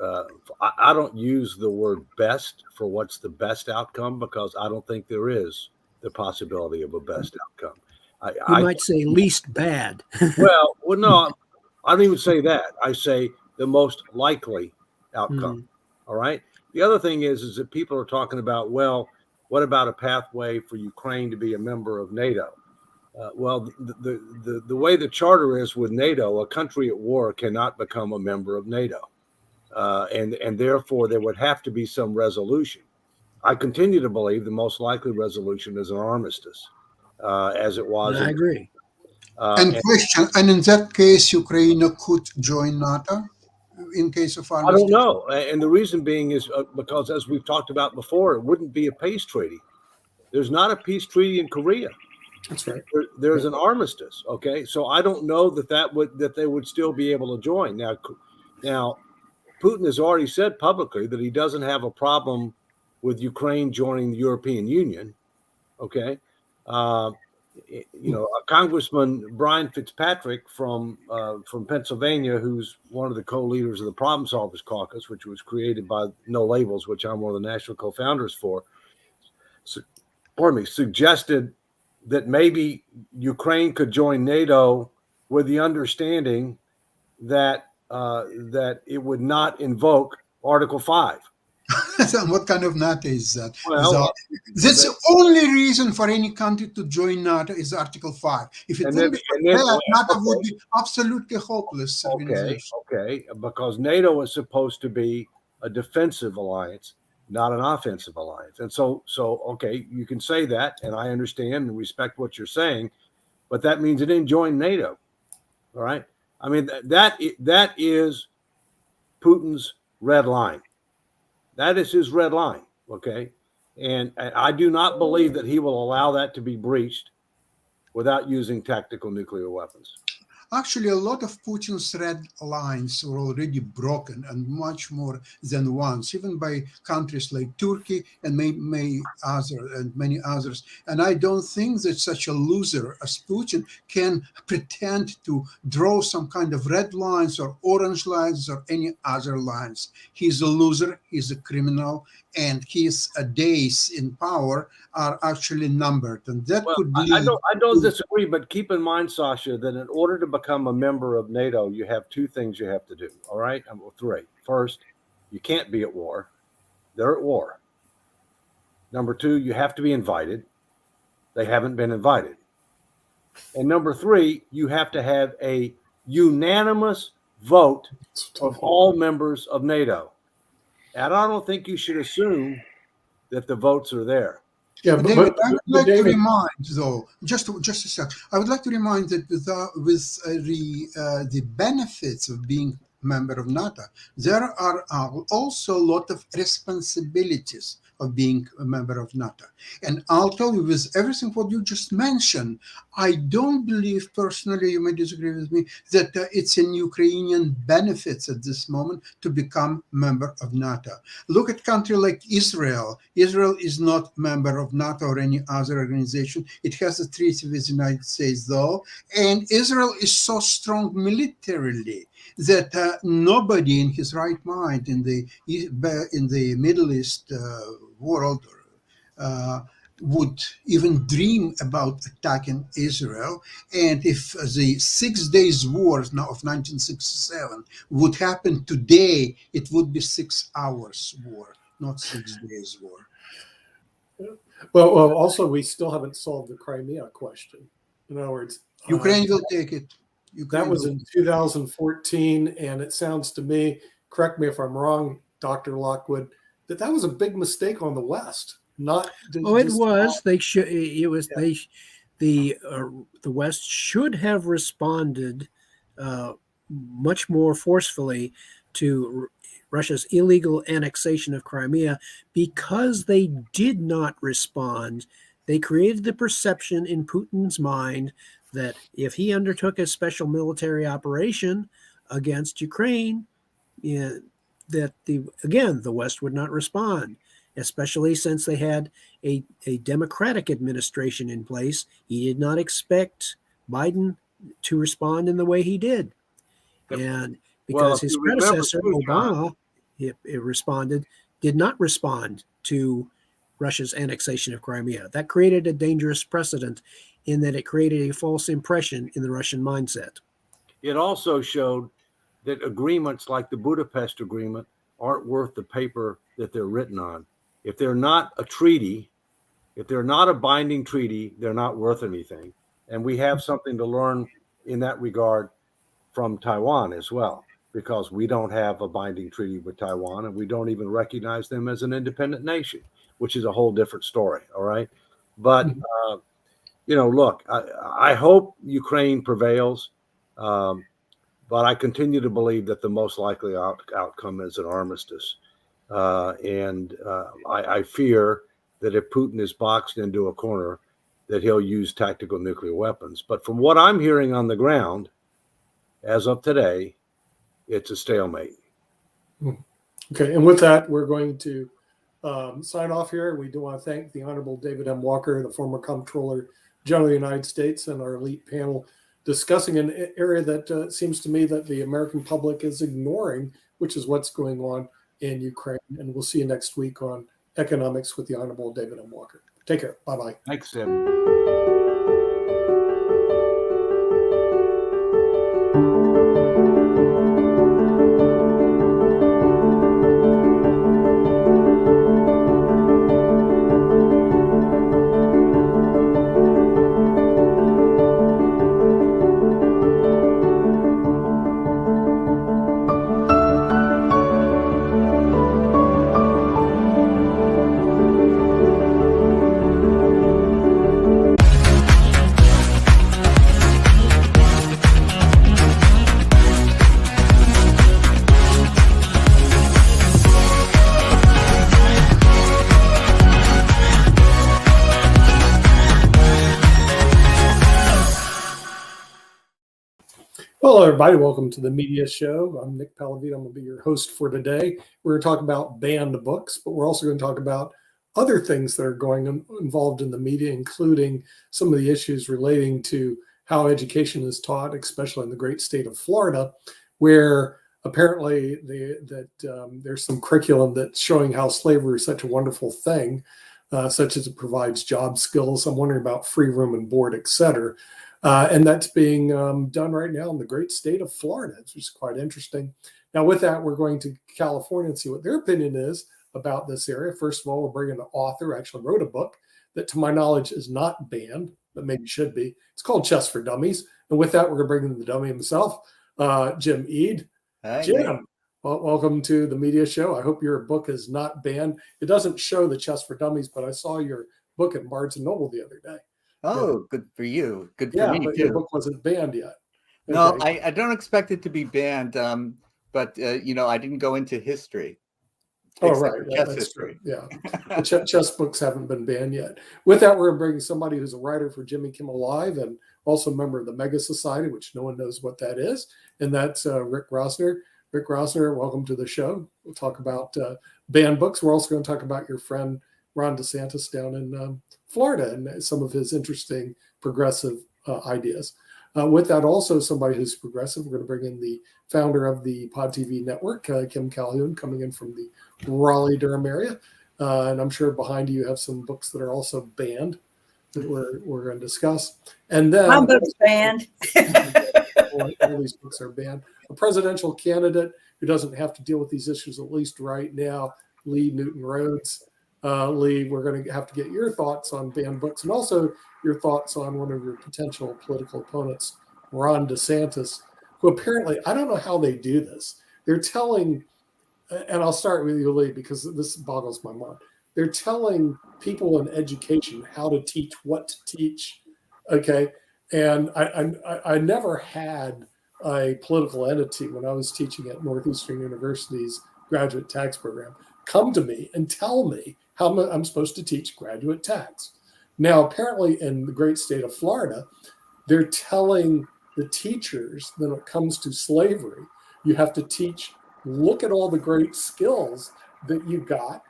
I don't use the word best for what's the best outcome, because I don't think there is the possibility of a best outcome. You might say least bad. Well, no, I don't even say that. I say the most likely outcome. All right. The other thing is that people are talking about, well, what about a pathway for Ukraine to be a member of NATO? Well, the way the charter is with NATO, a country at war cannot become a member of NATO, and therefore there would have to be some resolution. I continue to believe the most likely resolution is an armistice, as it was. I agree. And question, and in that case, Ukraine could join NATO in case of I armistice? don't know, and the reason being is because, as we've talked about before, it wouldn't be a peace treaty. There's not a peace treaty in Korea. That's right. There's an armistice. Okay, so I don't know that they would still be able to join. Now, Putin has already said publicly that he doesn't have a problem with Ukraine joining the European Union. Okay, Congressman Brian Fitzpatrick from Pennsylvania, who's one of the co-leaders of the Problem Solvers Caucus, which was created by No Labels, which I'm one of the national co-founders for, suggested that maybe Ukraine could join NATO with the understanding that that it would not invoke Article 5. What kind of NATO is that? Well, That's the only reason for any country to join NATO is Article 5. If it wouldn't be that, NATO would be absolutely hopeless organization. Okay, because NATO is supposed to be a defensive alliance, not an offensive alliance. And so okay, you can say that, and I understand and respect what you're saying, but that means it didn't join NATO. All right. I mean, that is Putin's red line. That is his red line. Okay. And I do not believe that he will allow that to be breached without using tactical nuclear weapons. Actually, a lot of Putin's red lines were already broken, and much more than once, even by countries like Turkey and many others. And I don't think that such a loser as Putin can pretend to draw some kind of red lines or orange lines or any other lines. He's a loser, he's a criminal, and his days in power are actually numbered. And that could be. I don't disagree, but keep in mind, Sasha, that in order to become a member of NATO, you have two things you have to do. All right, three. First, you can't be at war. They're at war. Number two, you have to be invited. They haven't been invited. And number three, you have to have a unanimous vote of all members of NATO. And I don't think you should assume that the votes are there. Yeah, David, I would like to David, remind, though, just a sec. I would like to remind that with the benefits of being member of NATO. There are also a lot of responsibilities of being a member of NATO. And I'll tell you, with everything what you just mentioned, I don't believe personally, you may disagree with me, that it's in Ukrainian benefits at this moment to become member of NATO. Look at country like Israel. Israel is not member of NATO or any other organization. It has a treaty with the United States though. And Israel is so strong militarily that nobody in his right mind in the Middle East world would even dream about attacking Israel. And if the 6 days war now of 1967 would happen today, it would be 6 hours war, not 6 days war. Well, also, we still haven't solved the Crimea question. In other words, Ukraine will take it. That was in 2014, and it sounds to me, correct me if I'm wrong, Dr. Lockwood, that was a big mistake on the West. Not Oh, it was. They should. It was. Yeah. The West should have responded much more forcefully to Russia's illegal annexation of Crimea. Because they did not respond, they created the perception in Putin's mind that if he undertook a special military operation against Ukraine, that the West would not respond, especially since they had a democratic administration in place. He did not expect Biden to respond in the way he did. And because his predecessor, Obama, did not respond to Russia's annexation of Crimea. That created a dangerous precedent in that it created a false impression in the Russian mindset. It also showed that agreements like the Budapest Agreement aren't worth the paper that they're written on. If they're not a treaty, if they're not a binding treaty, they're not worth anything. And we have something to learn in that regard from Taiwan as well, because we don't have a binding treaty with Taiwan and we don't even recognize them as an independent nation, which is a whole different story. All right. But, look, I hope Ukraine prevails. But I continue to believe that the most likely outcome is an armistice. I fear that if Putin is boxed into a corner, that he'll use tactical nuclear weapons. But from what I'm hearing on the ground, as of today, it's a stalemate. Okay, and with that, we're going to sign off here. We do want to thank the Honorable David M. Walker, the former Comptroller General of the United States, and our elite panel discussing an area that seems to me that the American public is ignoring, which is what's going on in Ukraine. And we'll see you next week on Economics with the Honorable David M. Walker. Take care. Bye-bye. Thanks, Tim. Hello, everybody. Welcome to the Media Show. I'm Nick Pallavito. I'm going to be your host for today. We're going to talk about banned books, but we're also going to talk about other things that are involved in the media, including some of the issues relating to how education is taught, especially in the great state of Florida, where apparently there's some curriculum that's showing how slavery is such a wonderful thing, such as it provides job skills. I'm wondering about free room and board, et cetera. And that's being done right now in the great state of Florida, which is quite interesting. Now, with that, we're going to California and see what their opinion is about this area. First of all, we'll bring in an author who actually wrote a book that, to my knowledge, is not banned, but maybe should be. It's called Chess for Dummies. And with that, we're going to bring in the dummy himself, Jim Eade. Hi, Jim, well, welcome to the Media Show. I hope your book is not banned. It doesn't show the Chess for Dummies, but I saw your book at Barnes & Noble the other day. Oh, good for you. Good for Yeah, me but too. your book wasn't banned yet. No, Okay. I don't expect it to be banned. but I didn't go into history. Oh, Except right. for chess That's history. true. Yeah. The chess books haven't been banned yet. With that, we're going to bring somebody who's a writer for Jimmy Kimmel Live and also a member of the Mega Society, which no one knows what that is. And that's Rick Rosner. Rick Rosner, welcome to the show. We'll talk about banned books. We're also going to talk about your friend Ron DeSantis down in Florida and some of his interesting progressive ideas. With that, also somebody who's progressive, we're going to bring in the founder of the PODTV network, Kim Calhoun, coming in from the Raleigh-Durham area. And I'm sure behind you have some books that are also banned that we're going to discuss. And then My book's banned. all these books are banned. A presidential candidate who doesn't have to deal with these issues, at least right now, Lee Newton Rhodes. Lee, we're going to have to get your thoughts on banned books and also your thoughts on one of your potential political opponents, Ron DeSantis, who apparently, I don't know how they do this. They're telling, and I'll start with you, Lee, because this boggles my mind. They're telling people in education how to teach, what to teach. Okay. And I never had a political entity when I was teaching at Northeastern University's graduate tax program come to me and tell me how I'm supposed to teach graduate tax. Now, apparently in the great state of Florida, they're telling the teachers that when it comes to slavery, you have to teach, look at all the great skills that you got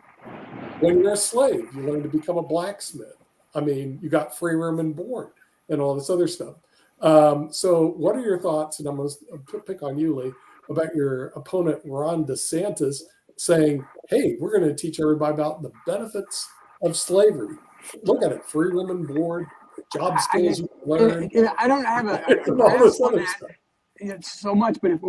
when you're a slave. You learn to become a blacksmith. I mean, you got free room and board and all this other stuff. So what are your thoughts, and I'm going to pick on you, Lee, about your opponent, Ron DeSantis, saying, hey, we're going to teach everybody about the benefits of slavery. Look at it, free room and board, job skills you learn. I don't have a all this grasp on other that stuff. so much, but if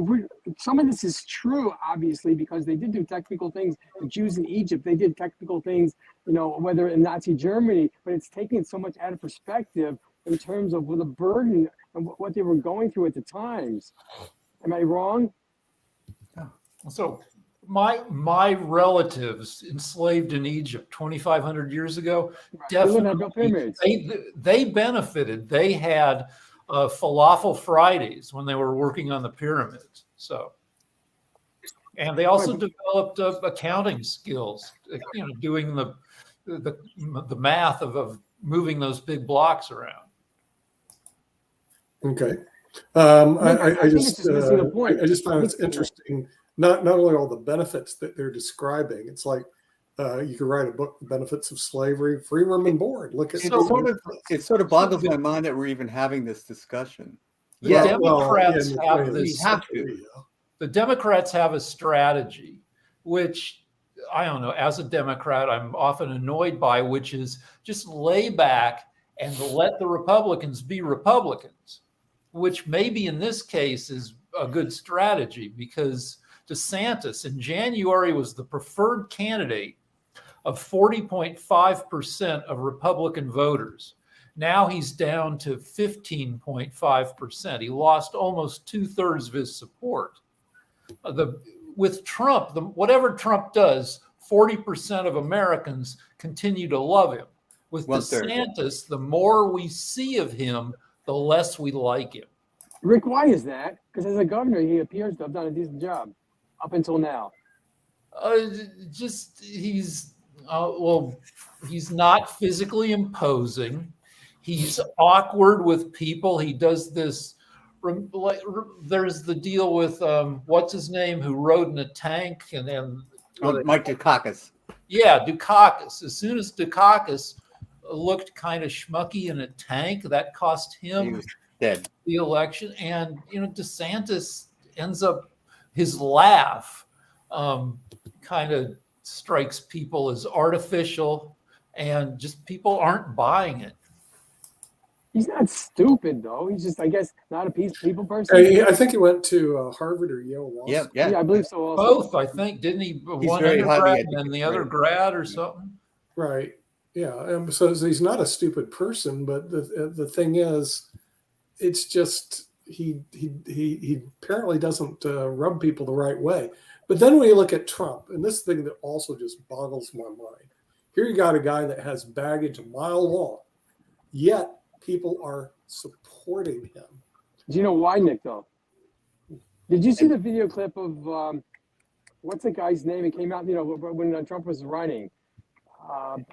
some of this is true, obviously, because they did do technical things. The Jews in Egypt, they did technical things, whether in Nazi Germany, but it's taking so much out of perspective in terms of the burden and what they were going through at the times. Am I wrong? So my relatives enslaved in Egypt 2,500 years ago, definitely they benefited. They had falafel Fridays when they were working on the pyramids. So, and they also developed accounting skills, doing the math of moving those big blocks around. Okay. I just missing a point. I just find it's interesting. Not only all the benefits that they're describing. It's like you could write a book, The Benefits of Slavery, free room and board. Look at it sort of boggles my mind that we're even having this discussion. The Democrats have this. The Democrats have a strategy, which I don't know. As a Democrat, I'm often annoyed by, which is just lay back and let the Republicans be Republicans, which maybe in this case is a good strategy because DeSantis in January was the preferred candidate of 40.5% of Republican voters. Now he's down to 15.5%. He lost almost 2/3 of his support. With Trump, whatever Trump does, 40% of Americans continue to love him. With DeSantis, the more we see of him, the less we like him. Rick, why is that? Because as a governor, he appears to have done a decent job up until now. He's not physically imposing. He's awkward with people. He does this. There's the deal with what's his name who rode in a tank and then Mike Dukakis. Yeah, Dukakis. As soon as Dukakis looked kind of schmucky in a tank, that cost him dead the election. And DeSantis ends up his laugh kind of strikes people as artificial, and just people aren't buying it. He's not stupid, though. He's just, I guess, not a people person. I think he went to Harvard or Yale Law School. Yeah, I believe so. Also. Both, I think. Didn't he? One undergrad and then the other grad or something. Right. Yeah. So he's not a stupid person, but the thing is, it's just he apparently doesn't rub people the right way. But then when you look at Trump, and this thing that also just boggles my mind, here you got a guy that has baggage a mile long, yet people are supporting him. Do you know why, Nick, though? Did you see the video clip of what's the guy's name? It came out, when Trump was running,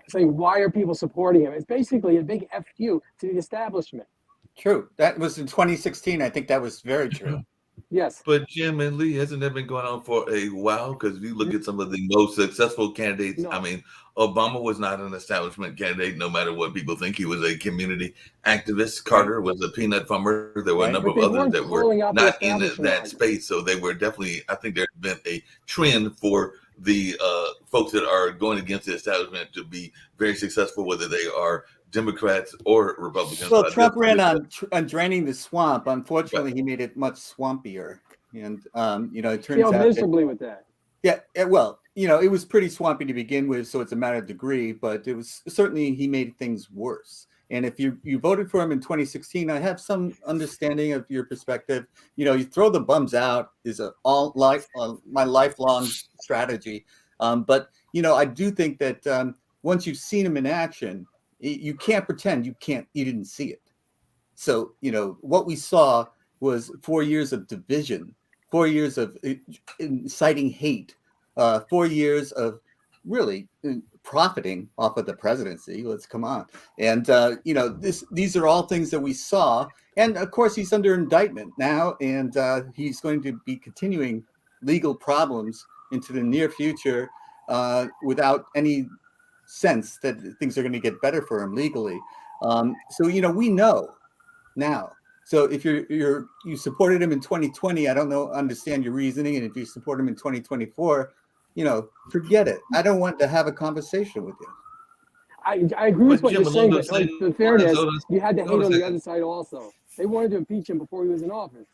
saying, "Why are people supporting him?" It's basically a big FU to the establishment. True. That was in 2016. I think that was very true. Yes. But Jim and Lee, hasn't that been going on for a while? Because if you look at some of the most successful candidates, No. I mean, Obama was not an establishment candidate, no matter what people think. He was a community activist. Carter was a peanut farmer. There were a number of others that were not in that space. So they were definitely, I think there's been a trend for the folks that are going against the establishment to be very successful, whether they are Democrats or Republicans. Well, Trump ran on draining the swamp. Unfortunately, he made it much swampier, and it turns out miserably with that. Yeah, well, it was pretty swampy to begin with, so it's a matter of degree. But it was certainly he made things worse. And if you voted for him in 2016, I have some understanding of your perspective. You throw the bums out is my lifelong strategy. But I do think that once you've seen him in action, you can't pretend you didn't see it. So, what we saw was 4 years of division, 4 years of inciting hate, 4 years of really profiting off of the presidency. Let's come on. And, these are all things that we saw. And of course, he's under indictment now, and he's going to be continuing legal problems into the near future without any sense that things are going to get better for him legally. So we know now. So if you supported him in 2020, I don't understand your reasoning, and if you support him in 2024, forget it. I don't want to have a conversation with you. I agree with what you're saying, but in fairness, you had to hate on the other side also. They wanted to impeach him before he was in office.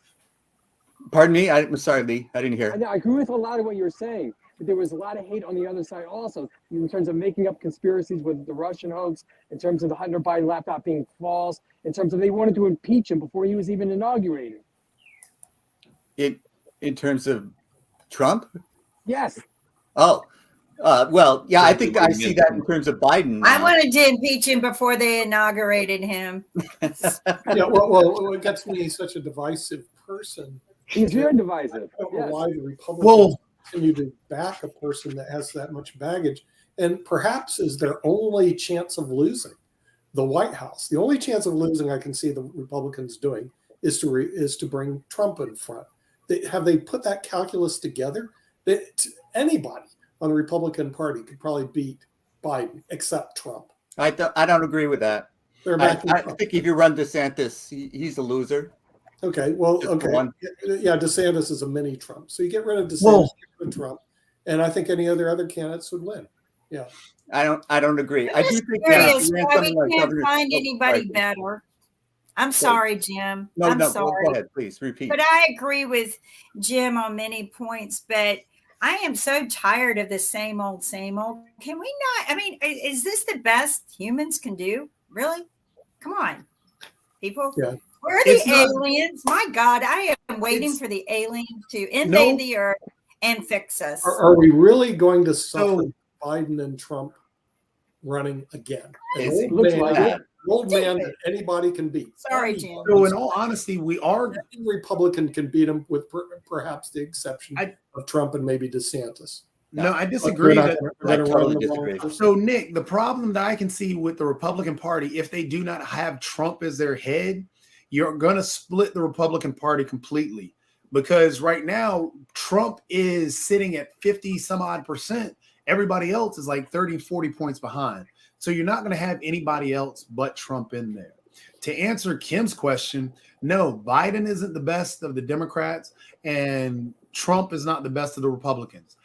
Pardon me? I'm sorry, Lee. I didn't hear. I agree with a lot of what you're saying. But there was a lot of hate on the other side also, in terms of making up conspiracies with the Russian hoax, in terms of the Hunter Biden laptop being false, in terms of they wanted to impeach him before he was even inaugurated. In terms of Trump? Yes. Oh, well, yeah, I think I see that in terms of Biden. I wanted to impeach him before they inaugurated him. Yeah, well, what gets me such a divisive person. He's very divisive. I don't know Yes. why the Republicans continue to back a person that has that much baggage, and perhaps is their only chance of losing the White House. The only chance of losing I can see the Republicans doing is to bring Trump in front. Have they put that calculus together? That anybody on the Republican Party could probably beat Biden except Trump. I don't agree with that. I think if you run DeSantis, he's a loser. Okay, well, Just okay. one. Yeah, DeSantis is a mini Trump. So you get rid of DeSantis, get rid of Trump, and I think any other candidates would win. Yeah. I don't agree. I do think Curious that why we can't find anybody better. I'm sorry, Jim. I'm sorry. Go ahead, please repeat. But I agree with Jim on many points, but I am so tired of the same old, same old. Can we not? I mean, is this the best humans can do? Really? Come on, people. Yeah. Where are the aliens? My God, I am waiting for the aliens to invade the earth and fix us. Are we really going to suffer Biden and Trump running again? An old man that anybody can beat. Sorry, Jim. So in all honesty, we are. Any Republican can beat him, with perhaps the exception of Trump and maybe DeSantis. No, I disagree. I totally disagree. So Nick, the problem that I can see with the Republican Party, if they do not have Trump as their head, you're going to split the Republican Party completely, because right now Trump is sitting at 50 some odd %. Everybody else is like 30, 40 points behind. So you're not going to have anybody else but Trump in there. To answer Kim's question, no, Biden isn't the best of the Democrats and Trump is not the best of the Republicans.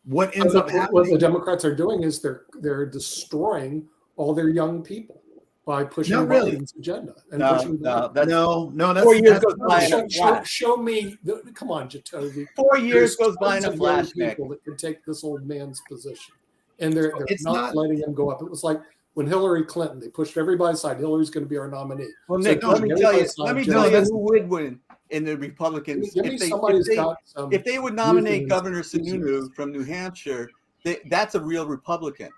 What ends up happening? What the Democrats are doing is they're destroying all their young people by pushing Biden's agenda. And that's 4 years goes by in a flash. Show me, come on, Jacoby. 4 years goes by in a flash, Nick. People that can take this old man's position, and they're not letting him go up. It was like when Hillary Clinton, they pushed everybody aside. Hillary's going to be our nominee. Well, Nick, let me tell you who would win in the Republicans. If they would nominate Governor Sununu from New Hampshire, that's a real Republican.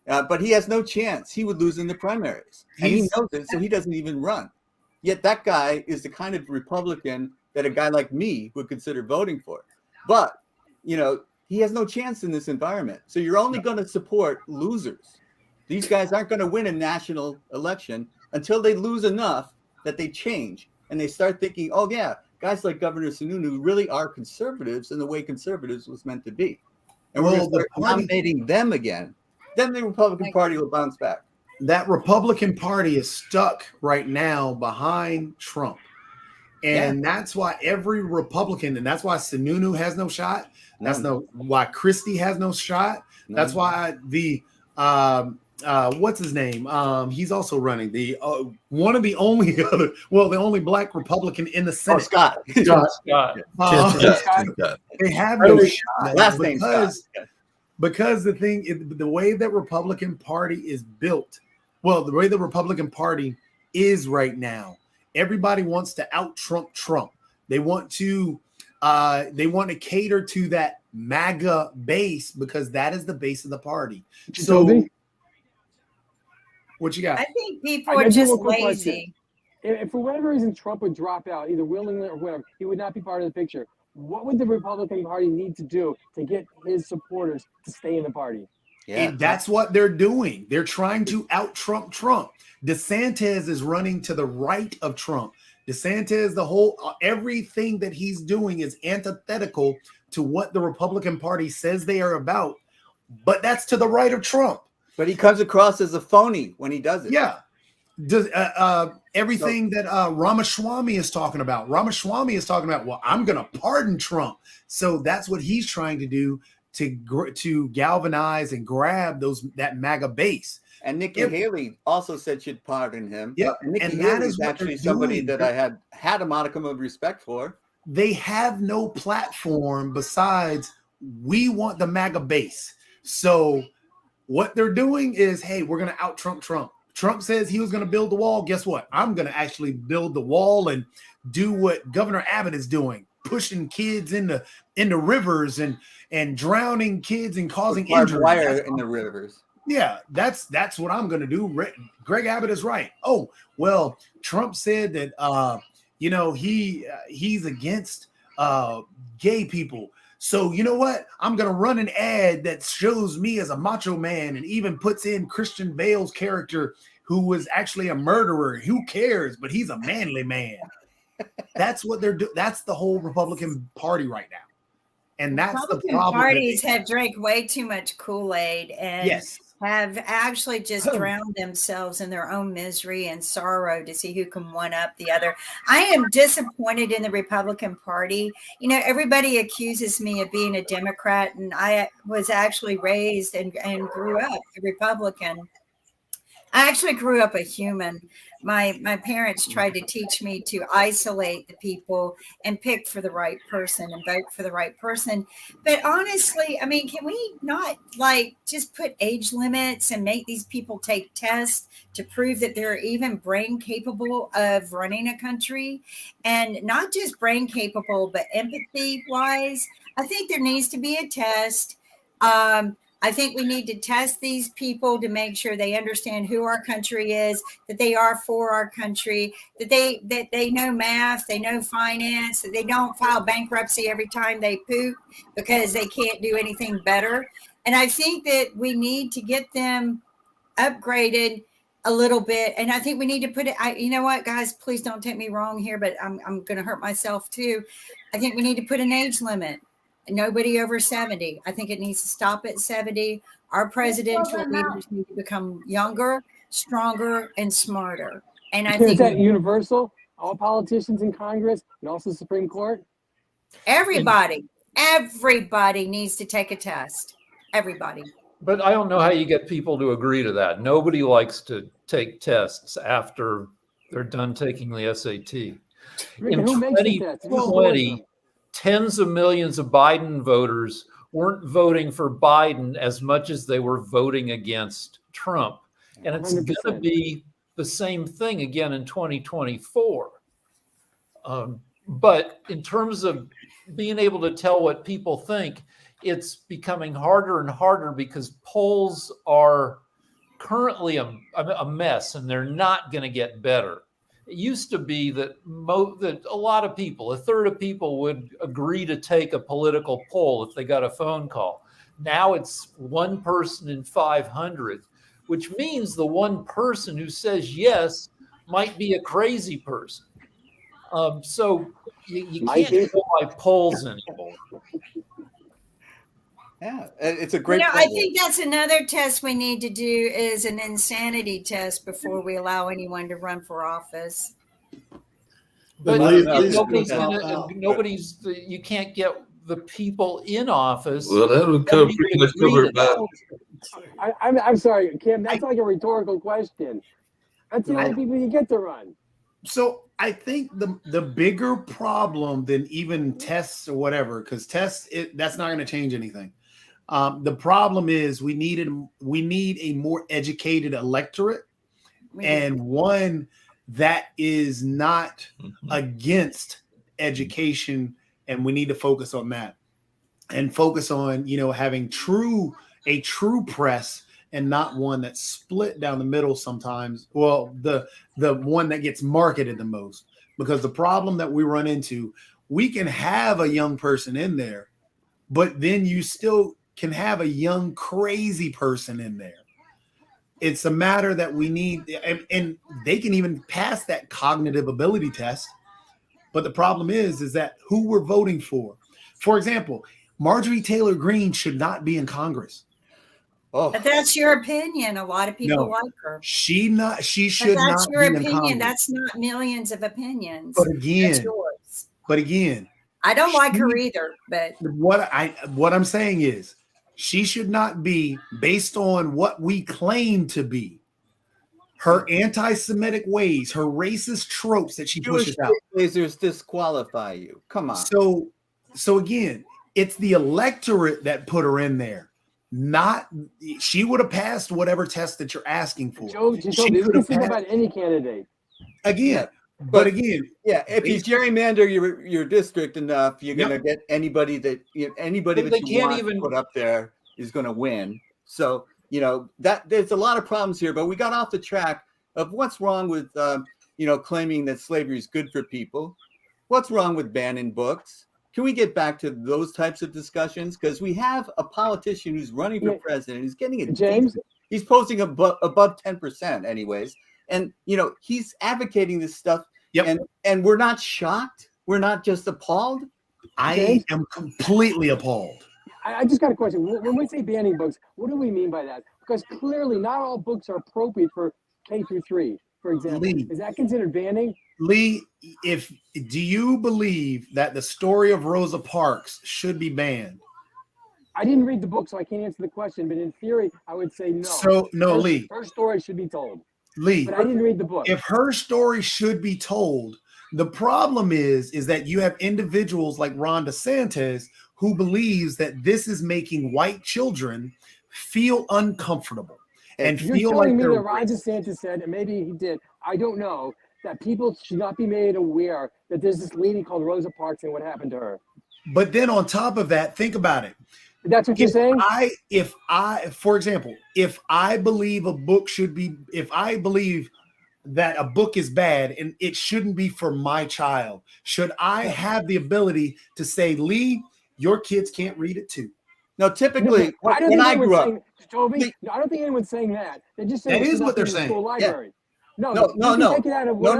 But he has no chance. He would lose in the primaries. And he knows it, so he doesn't even run. Yet that guy is the kind of Republican that a guy like me would consider voting for. But, you know, he has no chance in this environment. So you're only going to support losers. These guys aren't going to win a national election until they lose enough that they change and they start thinking, oh, yeah, guys like Governor Sununu really are conservatives in the way conservatives was meant to be. And we're going to start nominating them again. Then the Republican Party will bounce back. That Republican Party is stuck right now behind Trump. And that's why every Republican, and that's why Sununu has no shot. That's why Christie has no shot. That's why the what's his name? He's also running the one of the only other, well, the only black Republican in the Senate. Scott. Scott. They have no shot. Last name because the way that Republican Party is built, well, the way the Republican Party is right now, everybody wants to out Trump. They want to cater to that MAGA base because that is the base of the party. So what you got? I think people are just lazy. If for whatever reason Trump would drop out, either willingly or whatever, he would not be part of the picture. What would the Republican Party need to do to get his supporters to stay in the party? Yeah, that's what they're doing. They're trying to out Trump. DeSantis is running to the right of Trump. DeSantis, everything that he's doing is antithetical to what the Republican Party says they are about, but that's to the right of Trump. But he comes across as a phony when he does it. Yeah. Everything that Ramaswamy is talking about. Ramaswamy is talking about, well, I'm going to pardon Trump. So that's what he's trying to do to galvanize and grab that MAGA base. And Nikki Haley also said she'd pardon him. Yeah, and that is actually somebody that I had a modicum of respect for. They have no platform besides we want the MAGA base. So what they're doing is, hey, we're going to out Trump. Trump says he was going to build the wall. Guess what? I'm going to actually build the wall and do what Governor Abbott is doing, pushing kids into rivers and drowning kids and causing injury. Wire in the rivers. Yeah, that's what I'm going to do. Greg Abbott is right. Oh, well, Trump said that he's against gay people. So you know what? I'm going to run an ad that shows me as a macho man and even puts in Christian Bale's character who was actually a murderer. Who cares? But he's a manly man. That's what they're doing. That's the whole Republican Party right now. And that's the problem. Parties have drank way too much Kool-Aid and have actually just drowned themselves in their own misery and sorrow to see who can one up the other. I am disappointed in the Republican Party. You know, everybody accuses me of being a Democrat, and I was actually raised and grew up a Republican. I actually grew up a human. My parents tried to teach me to isolate the people and pick for the right person and vote for the right person. But honestly, I mean, can we not just put age limits and make these people take tests to prove that they're even brain capable of running a country? And not just brain capable, but empathy wise, I think there needs to be a test. I think we need to test these people to make sure they understand who our country is, that they are for our country, that they know math, they know finance, that they don't file bankruptcy every time they poop because they can't do anything better. And I think that we need to get them upgraded a little bit. And I think we need to put it, you know what, guys, please don't take me wrong here, but I'm going to hurt myself too. I think we need to put an age limit. Nobody over 70. I think it needs to stop at 70. Our presidential leaders need to become younger, stronger, and smarter. And I think is that universal? All politicians in Congress and also the Supreme Court? Everybody needs to take a test. Everybody. But I don't know how you get people to agree to that. Nobody likes to take tests after they're done taking the SAT. In 2020, tens of millions of Biden voters weren't voting for Biden as much as they were voting against Trump. And it's going to be the same thing again in 2024. But in terms of being able to tell what people think, it's becoming harder and harder because polls are currently a mess and they're not going to get better. It used to be that that a lot of people, a third of people, would agree to take a political poll if they got a phone call. Now it's one person in 500, which means the one person who says yes might be a crazy person. So you can't go by polls anymore. Yeah, it's a great. I think that's another test we need to do is an insanity test before we allow anyone to run for office. But nobody's you can't get the people in office. Well, that would pretty much cover it back. I'm sorry, Kim. That's like a rhetorical question. That's the only people you get to run. So I think the bigger problem than even tests or whatever, because tests that's not going to change anything. The problem is we need a more educated electorate, and one that is not against education, and we need to focus on that and focus on having a true press and not one that's split down the middle sometimes. Well, the one that gets marketed the most, because the problem that we run into, we can have a young person in there, but then you still can have a young crazy person in there. It's a matter that we need, and they can even pass that cognitive ability test. But the problem is that who we're voting for. For example, Marjorie Taylor Greene should not be in Congress. Oh. But that's your opinion. A lot of people like her. She should not. That's your opinion. That's not millions of opinions. But again, that's yours. But again, I don't like her either. But what I'm saying is, she should not be based on what we claim to be. Her anti-Semitic ways, her racist tropes that she pushes out. Lasers disqualify you. Come on. So again, it's the electorate that put her in there. Not she would have passed whatever test that you're asking for. She could have passed about any candidate. Again, but again, if you gerrymander your district enough, you're going to get anybody that you can't even put up there is going to win. So that there's a lot of problems here, but we got off the track of what's wrong with claiming that slavery is good for people. What's wrong with banning books? Can we get back to those types of discussions? Because we have a politician who's running for president. He's getting it. James, he's posting above 10%, anyways. And he's advocating this stuff. Yep. And we're not shocked. We're not just appalled. I am completely appalled. I just got a question. When we say banning books, what do we mean by that? Because clearly, not all books are appropriate for K through 3, for example. Lee, is that considered banning? Lee, do you believe that the story of Rosa Parks should be banned? I didn't read the book, so I can't answer the question. But in theory, I would say no. So no, Lee. Her story should be told. Lee, but I didn't read the book. If her story should be told, the problem is that you have individuals like Ron DeSantis who believes that this is making white children feel uncomfortable and feel like me that Ron DeSantis said, and maybe he did, I don't know, that people should not be made aware that there's this lady called Rosa Parks and what happened to her. But then on top of that, think about it. That's what you're saying? For example, if I believe I believe that a book is bad and it shouldn't be for my child, should I have the ability to say, Lee, your kids can't read it too? No, typically, when I grew up, Toby, I don't think anyone's saying that. They're just saying that is what they're saying. School library. No. Take it out of No.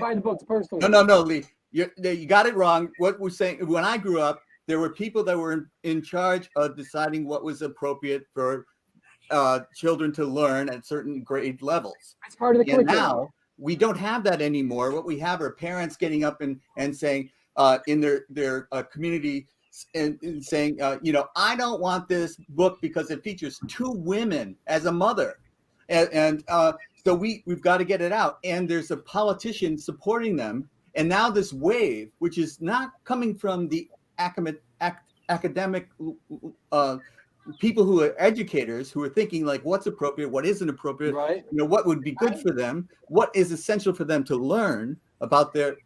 Buy the books personally. No, Lee, you got it wrong. What we're saying, when I grew up, there were people that were in charge of deciding what was appropriate for children to learn at certain grade levels. That's part of the curriculum. Now we don't have that anymore. What we have are parents getting up and saying in their community and saying, I don't want this book because it features 2 women as a mother, and so we've got to get it out. And there's a politician supporting them, and now this wave, which is not coming from the academic people who are educators, who are thinking like what's appropriate, what isn't appropriate, right? What would be good for them, what is essential for them to learn about their,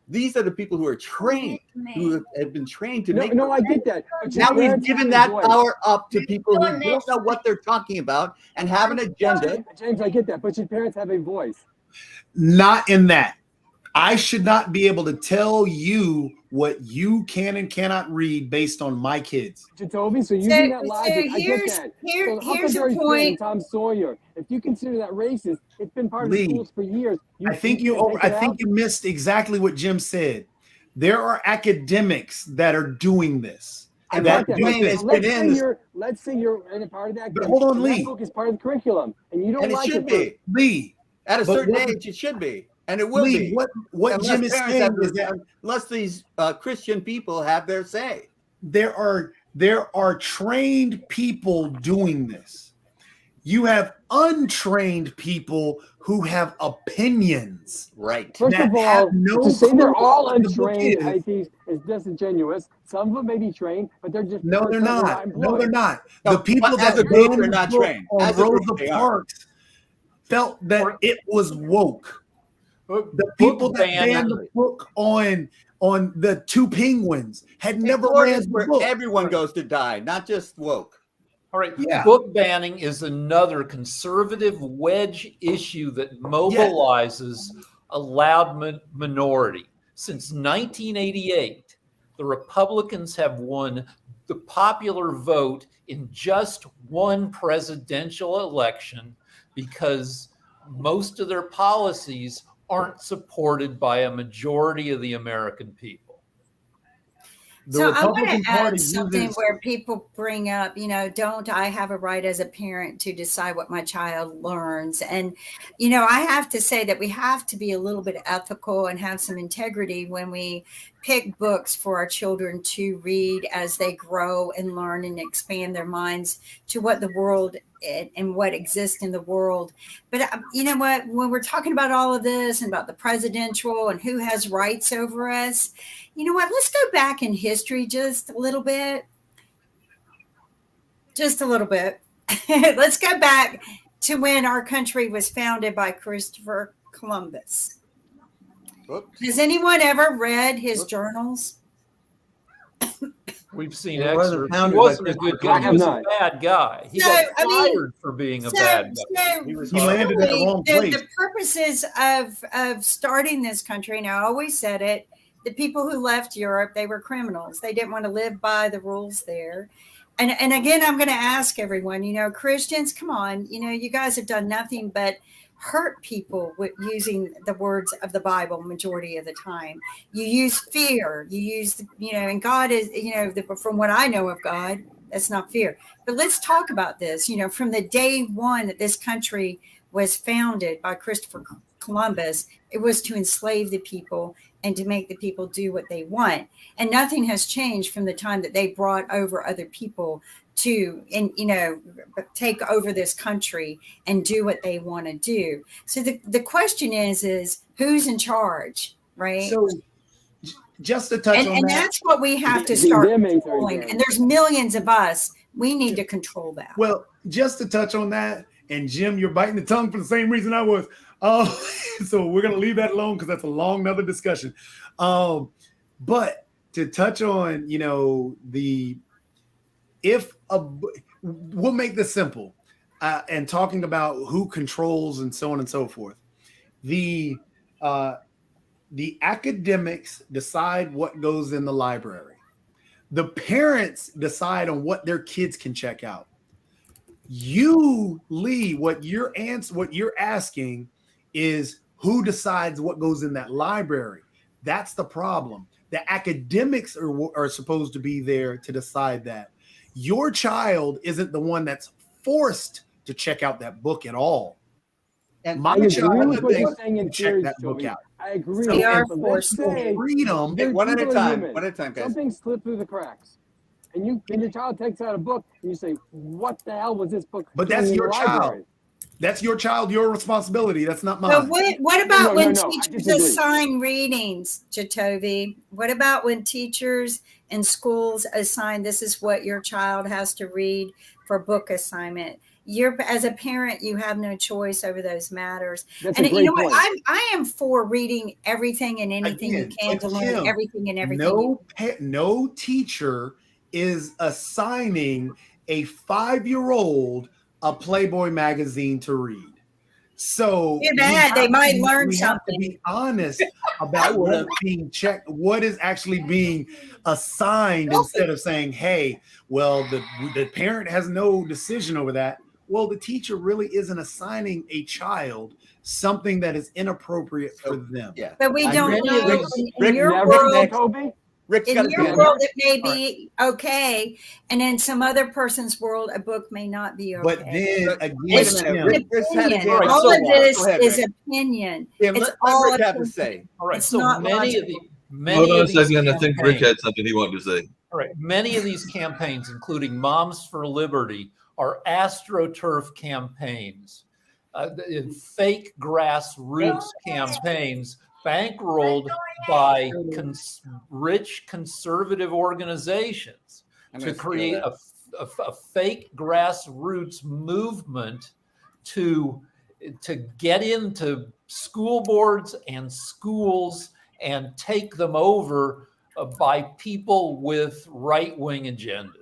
these are the people who are trained, who have been trained to make. No, I get that. Now we've given that power up to people who don't know what they're talking about and have an agenda. James, I get that, but should parents have a voice? Not in that. I should not be able to tell you what you can and cannot read based on my kids. Toby, so using that logic, I get that. So here's a Huckleberry Finn point. and Tom Sawyer, if you consider that racist, it's been part of Lee, schools for years. I think you missed exactly what Jim said. There are academics that are doing this. And Mark Twain has been in. Let's say you're in a part of that. But hold on, Lee. That book is part of the curriculum, and you don't And it like should it. be. Lee, At a certain age, it should be. And it will Lee, be. What Jim is saying is that unless these Christian people have their say. there are trained people doing this. You have untrained people who have opinions. Right. First of all, to say they're all untrained, I is. think, is disingenuous. Some of them may be trained, but they're just No, they're not. No, they're not. No, The people but that as a group, ran they're the not book trained. on As a group, Rosa they are. Parks felt that it was woke. The Book people that ban- banned the book on the two penguins had never Florida read is the where book. everyone goes to die, not just woke. All right. Yeah. Book banning is another conservative wedge issue that mobilizes a loud minority. Since 1988, the Republicans have won the popular vote in just one presidential election because most of their policies aren't supported by a majority of the American people. So I want to add something where people bring up, don't I have a right as a parent to decide what my child learns? And, I have to say that we have to be a little bit ethical and have some integrity when we pick books for our children to read as they grow and learn and expand their minds to what the world and what exists in the world. But you know what, when we're talking about all of this and about the presidential and who has rights over us, you know what, let's go back in history just a little bit. Let's go back to when our country was founded by Christopher Columbus. Oops. Has anyone ever read his journals? We've seen It wasn't excerpts. He founded wasn't by a good Christopher guy. He was a Columbus. bad guy. He So, got I mean, fired for being a bad guy. He landed at the wrong place. The purposes of starting this country, and I always said it, the people who left Europe, they were criminals. They didn't want to live by the rules there. And again, I'm going to ask everyone, Christians, come on, you guys have done nothing but hurt people with using the words of the Bible majority of the time. You use fear, you use, and God is, from what I know of God, that's not fear. But let's talk about this, from the day one that this country was founded by Christopher Columbus, it was to enslave the people and to make the people do what they want. And nothing has changed from the time that they brought over other people to, take over this country and do what they want to do. So the question is who's in charge, right? So just to touch on and that. that's what we have to start controlling. And there's millions of us. We need to control that. Well, just to touch on that, and Jim, you're biting the tongue for the same reason I was. So we're going to leave that alone because that's a long another discussion. But to touch on, we'll make this simple and talking about who controls and so on and so forth. The academics decide what goes in the library. The parents decide on what their kids can check out. You, Lee, what you're asking is who decides what goes in that library. That's the problem. The academics are supposed to be there to decide that. Your child isn't the one that's forced to check out that book at all. And my child is to check that book out. I agree. They are But forced let's say freedom. One at a time. human. One at a time, guys. Something slipped through the cracks. And your child takes out a book and you say, what the hell was this book? But that's your child. That's your child, your responsibility. That's not mine. But what about when I teachers disagree. assign readings, Jatovi? What about when teachers and schools assign this is what your child has to read for book assignment? As a parent, you have no choice over those matters. That's and a great you know what? point. I am for reading everything and anything you can to learn Kim, everything and everything. No teacher is assigning a 5-year-old a Playboy magazine to read. So Too bad. They might learn we have to something. be honest about what's being checked, what is actually being assigned, instead of saying, hey, well, the parent has no decision over that. Well, the teacher really isn't assigning a child something that is inappropriate for them. Yeah. But we don't many of know these- in your Yeah, world. Toby? Rick's In got your a world, it may be okay, and in some other person's world, a book may not be okay. But then again, Wait a minute, Tim, Rick just had his Opinion. hand All up. All right, of so, this go ahead, is Rick. opinion. Tim, It's let all Rick have to opinion. say. All right, It's so not many of logical. Hold on a these second. I think Rick campaigns- had something he wanted to say. All right. Many of these campaigns, including Moms for Liberty, are AstroTurf campaigns, fake grassroots campaigns bankrolled by rich conservative organizations to create a fake grassroots movement to get into school boards and schools and take them over by people with right-wing agendas.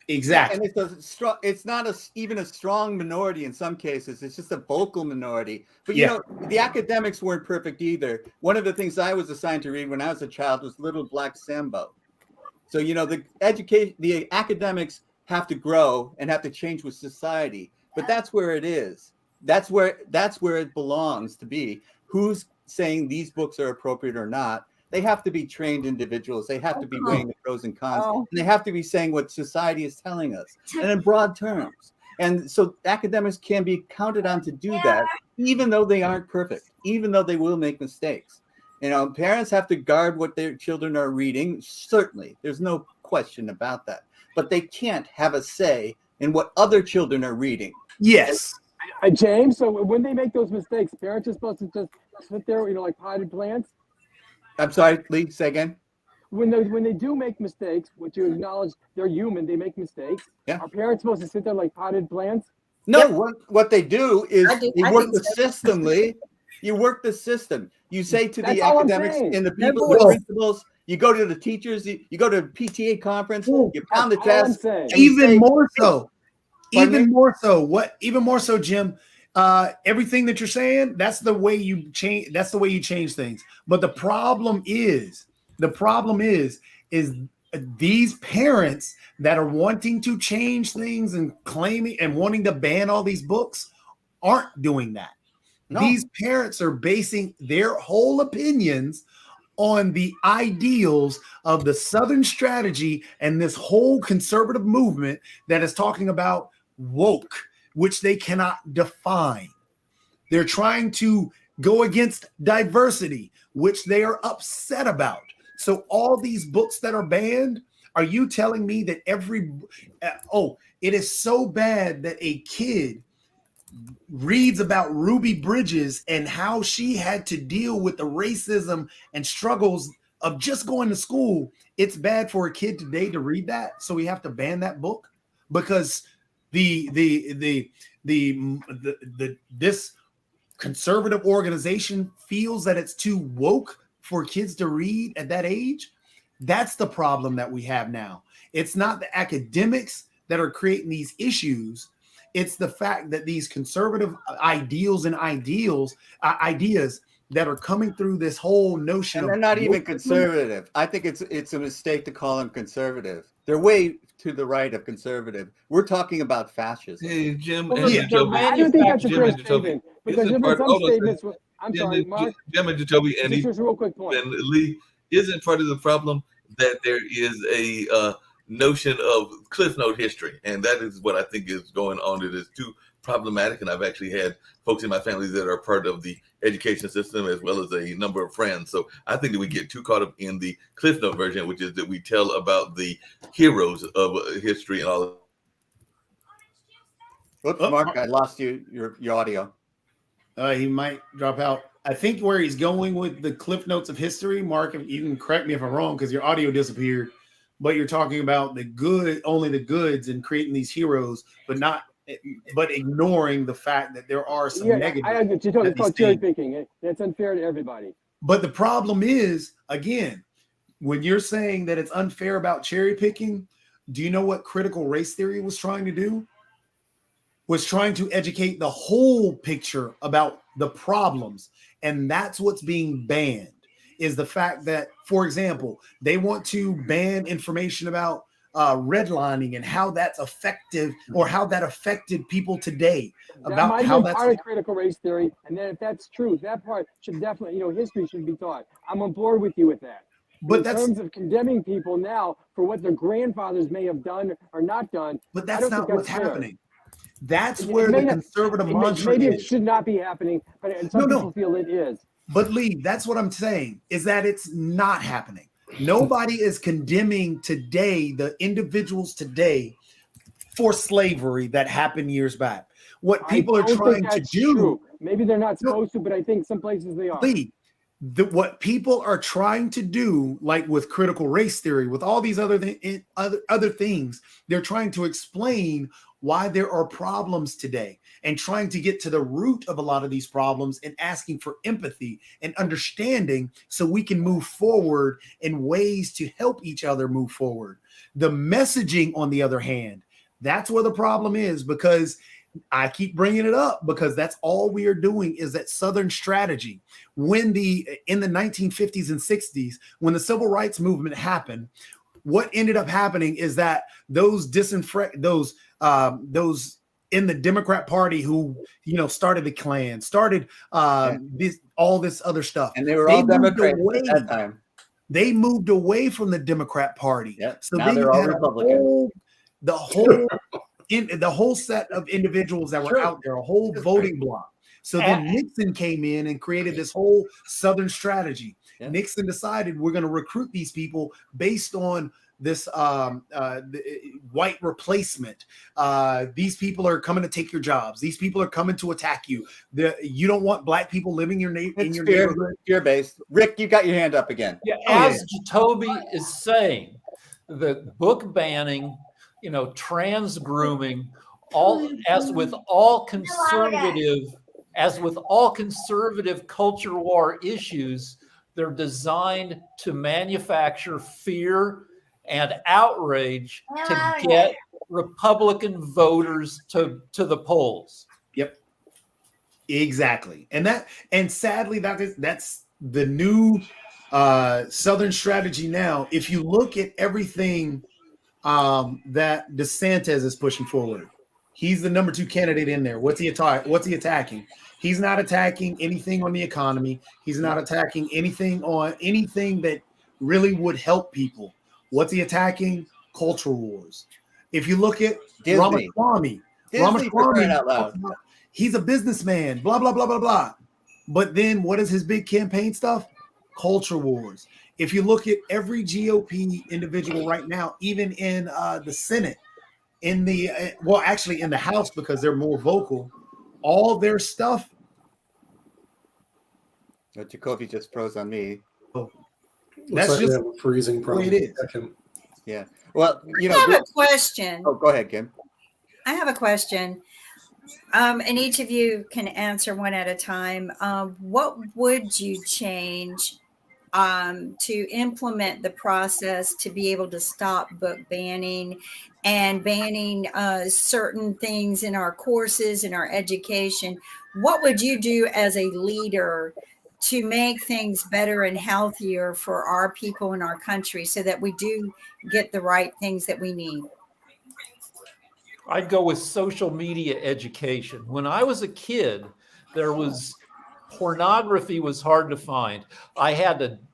exactly. And it's not even a strong minority in some cases. It's just a vocal minority. But you know, the academics weren't perfect either. One of the things I was assigned to read when I was a child was Little Black Sambo. So you know, the academics have to grow and have to change with society. But that's where it is. That's where it belongs to be. Who's saying these books are appropriate or not? They have to be trained individuals. They have to be weighing the pros and cons. And they have to be saying what society is telling us, and in broad terms. And so academics can be counted on to do that, even though they aren't perfect, even though they will make mistakes. You know, parents have to guard what their children are reading. Certainly, there's no question about that. But they can't have a say in what other children are reading. Yes. James, so when they make those mistakes, parents are supposed to just sit there, like potted plants. I'm sorry, Lee, say again. When they do make mistakes, which you acknowledge they're human, they make mistakes. Yeah. Are parents supposed to sit there like potted plants? No, what they do is they I work think the so. system, Lee. You work the system. You say to That's the all I'm academics saying. and the No people, voice. the principals, you go to the teachers, you go to a PTA conference, you pound the That's all I'm chest. saying. and you Even say, more so. Pardon me? Even more so, Jim. Everything that you're saying, that's the way you change. That's the way you change things. But the problem is these parents that are wanting to change things and claiming and wanting to ban all these books aren't doing that. No. These parents are basing their whole opinions on the ideals of the Southern strategy and this whole conservative movement that is talking about woke, which they cannot define. They're trying to go against diversity, which they are upset about. So all these books that are banned, are you telling me that it is so bad that a kid reads about Ruby Bridges and how she had to deal with the racism and struggles of just going to school? It's bad for a kid today to read that, so we have to ban that book because this conservative organization feels that it's too woke for kids to read at that age. That's the problem that we have now. It's not the academics that are creating these issues. It's the fact that these conservative ideals and ideas that are coming through this whole notion And of they're not even conservative. I think it's a mistake to call them conservative. They're way to the right of conservative. We're talking about fascism. Hey, Jim Well, and look, Jacoby. I don't think that's a Jim fair and Jacoby. statement because Isn't there have been part- some hold on a statements. second. I'm Jim sorry, and- Mark. Jim and Jacoby and Just a real quick point. Lee, isn't part of the problem that there is a notion of Cliff Note history, and that is what I think is going on. It is too problematic, and I've actually had folks in my family that are part of the education system as well as a number of friends. So I think that we get too caught up in the Cliff Note version, which is that we tell about the heroes of history and all of. Whoops, Mark, I lost your audio. He might drop out. I think where he's going with the Cliff Notes of history, Mark, you can correct me if I'm wrong because your audio disappeared, but you're talking about only the goods and creating these heroes, but ignoring the fact that there are some negatives. It's called cherry picking. It's unfair to everybody. But the problem is, again, when you're saying that it's unfair about cherry picking, do you know what critical race theory was trying to do? was trying to educate the whole picture about the problems. And that's what's being banned, is the fact that, for example, they want to ban information about redlining and how that's effective, or how that affected people today. That About might how be that's part of critical race theory. And then if that's true, that part should definitely, history should be taught. I'm on board with you with that. But in that's terms of condemning people now for what their grandfathers may have done or not done, but I that's don't not think what's that's fair. happening. That's It where may the not- conservative mantra maybe it is. should not be happening, but and some No. people feel it is. But Lee, that's what I'm saying, is that it's not happening. Nobody is condemning today, the individuals today, for slavery that happened years back. What people I are don't trying think to that's do, true. Maybe they're not supposed to, but I think some places they are. Lee, what people are trying to do, like with critical race theory, with all these other things, they're trying to explain why there are problems today, and trying to get to the root of a lot of these problems, and asking for empathy and understanding so we can move forward in ways to help each other move forward. The messaging, on the other hand, that's where the problem is, because I keep bringing it up because that's all we are doing is that Southern strategy. In the 1950s and 60s, when the civil rights movement happened, what ended up happening is that those in the Democrat Party who started the Klan, started all this other stuff, and they were all Democrats at that time. They moved away from the Democrat Party. Yep. So Now then they're you all had Republicans. the whole set of individuals that were out there, a whole voting bloc. So then Nixon came in and created this whole Southern strategy. Yeah. Nixon decided we're going to recruit these people based on this white replacement. These people are coming to take your jobs. These people are coming to attack you. You don't want black people living in your neighborhood. Fear-based. Rick, you got your hand up again. Yeah, as Jacoby is saying, the book banning, trans grooming, as with all conservative culture war issues, they're designed to manufacture fear and outrage to get Republican voters to the polls. Yep, exactly. And sadly, that's the new Southern strategy now. If you look at everything that DeSantis is pushing forward, he's the number 2 candidate in there. What's he attacking? He's not attacking anything on the economy. He's not attacking anything that really would help people. What's he attacking? Culture wars. If you look at Ramaswamy, out loud. He's a businessman, blah, blah, blah, blah, blah. But then what is his big campaign stuff? Culture wars. If you look at every GOP individual right now, even in the Senate, in the House, because they're more vocal, all their stuff. Jacoby just froze on me. That's like just a freezing problem. the way it is. Yeah. Well, I have a question. Oh, go ahead, Kim. I have a question. And each of you can answer one at a time. What would you change to implement the process to be able to stop book banning and banning certain things in our courses, in our education? What would you do as a leader to make things better and healthier for our people in our country so that we do get the right things that we need? I'd go with social media education. When I was a kid, pornography was hard to find.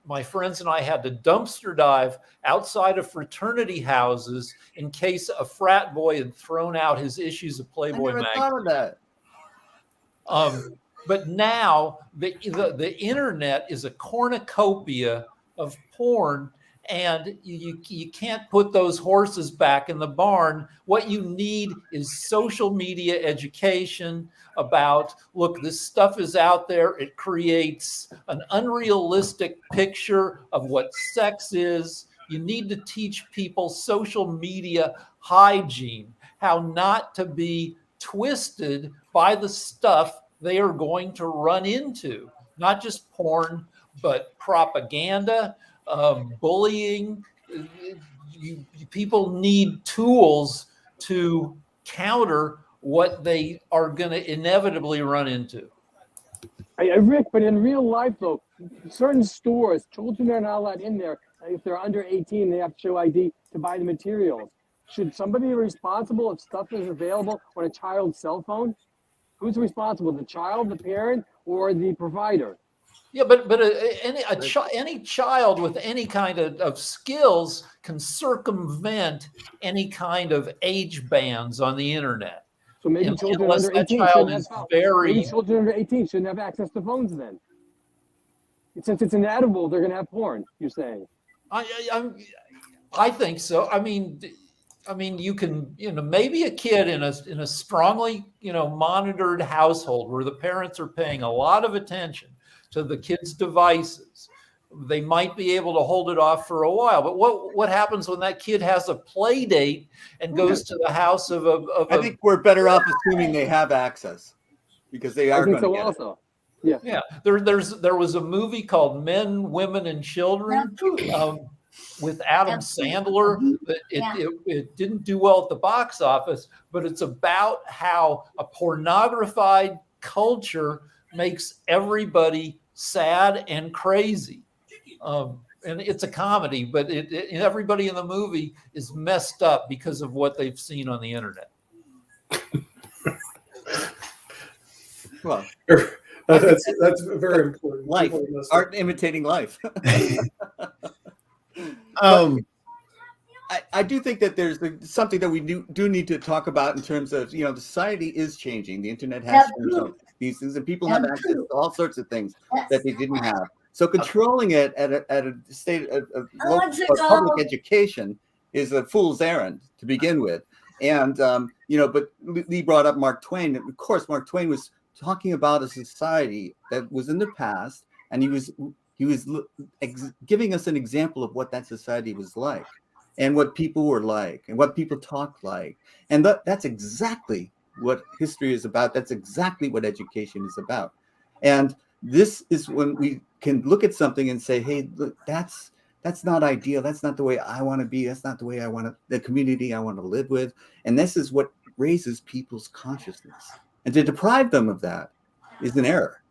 My friends and I had to dumpster dive outside of fraternity houses in case a frat boy had thrown out his issues of Playboy magazine. Thought of that. But now the internet is a cornucopia of porn, and you can't put those horses back in the barn. What you need is social media education about, look, this stuff is out there. It creates an unrealistic picture of what sex is. You need to teach people social media hygiene, how not to be twisted by the stuff they are going to run into, not just porn, but propaganda, bullying. People need tools to counter what they are going to inevitably run into. Rick, but in real life, though, certain stores, children are not allowed in there. If they're under 18, they have to show ID to buy the materials. Should somebody be responsible if stuff is available on a child's cell phone? Who's responsible, the child, the parent, or the provider? Yeah, but any child with any kind of skills can circumvent any kind of age bans on the internet. So maybe children Unless under that 18 child shouldn't is have very. Maybe children under 18 shouldn't have access to phones then. Since it's inedible, they're going to have porn, you're saying. I think so. I mean, you can, maybe a kid in a strongly, monitored household where the parents are paying a lot of attention to the kid's devices, they might be able to hold it off for a while. But what happens when that kid has a play date and goes to the house of I think we're better off assuming they have access because they are going to get also. it. Yeah. There was a movie called Men, Women, and Children with Adam Sandler. It didn't do well at the box office, but it's about how a pornographied culture makes everybody sad and crazy. And it's a comedy, but everybody in the movie is messed up because of what they've seen on the internet. Well, that's very important. Life, art imitating life. I do think that there's something that we do need to talk about in terms of, the society is changing. The internet has changed these things, and people have access to all sorts of things that they didn't have. So controlling it at a state of public education is a fool's errand to begin with. And, but Lee brought up Mark Twain. Of course, Mark Twain was talking about a society that was in the past, and he was giving us an example of what that society was like and what people were like and what people talked like. And that's exactly what history is about. That's exactly what education is about. And this is when we can look at something and say, hey, look, that's not ideal. That's not the way I want to be. That's not the way the community I want to live with. And this is what raises people's consciousness. And to deprive them of that is an error.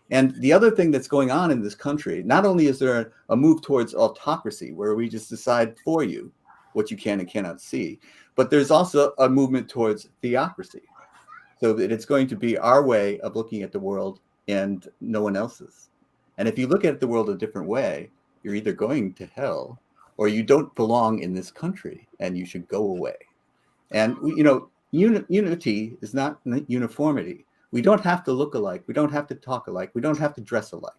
And the other thing that's going on in this country, not only is there a move towards autocracy, where we just decide for you what you can and cannot see, but there's also a movement towards theocracy, so that it's going to be our way of looking at the world and no one else's. And if you look at the world a different way, you're either going to hell or you don't belong in this country and you should go away. And, unity is not uniformity. We don't have to look alike. We don't have to talk alike. We don't have to dress alike.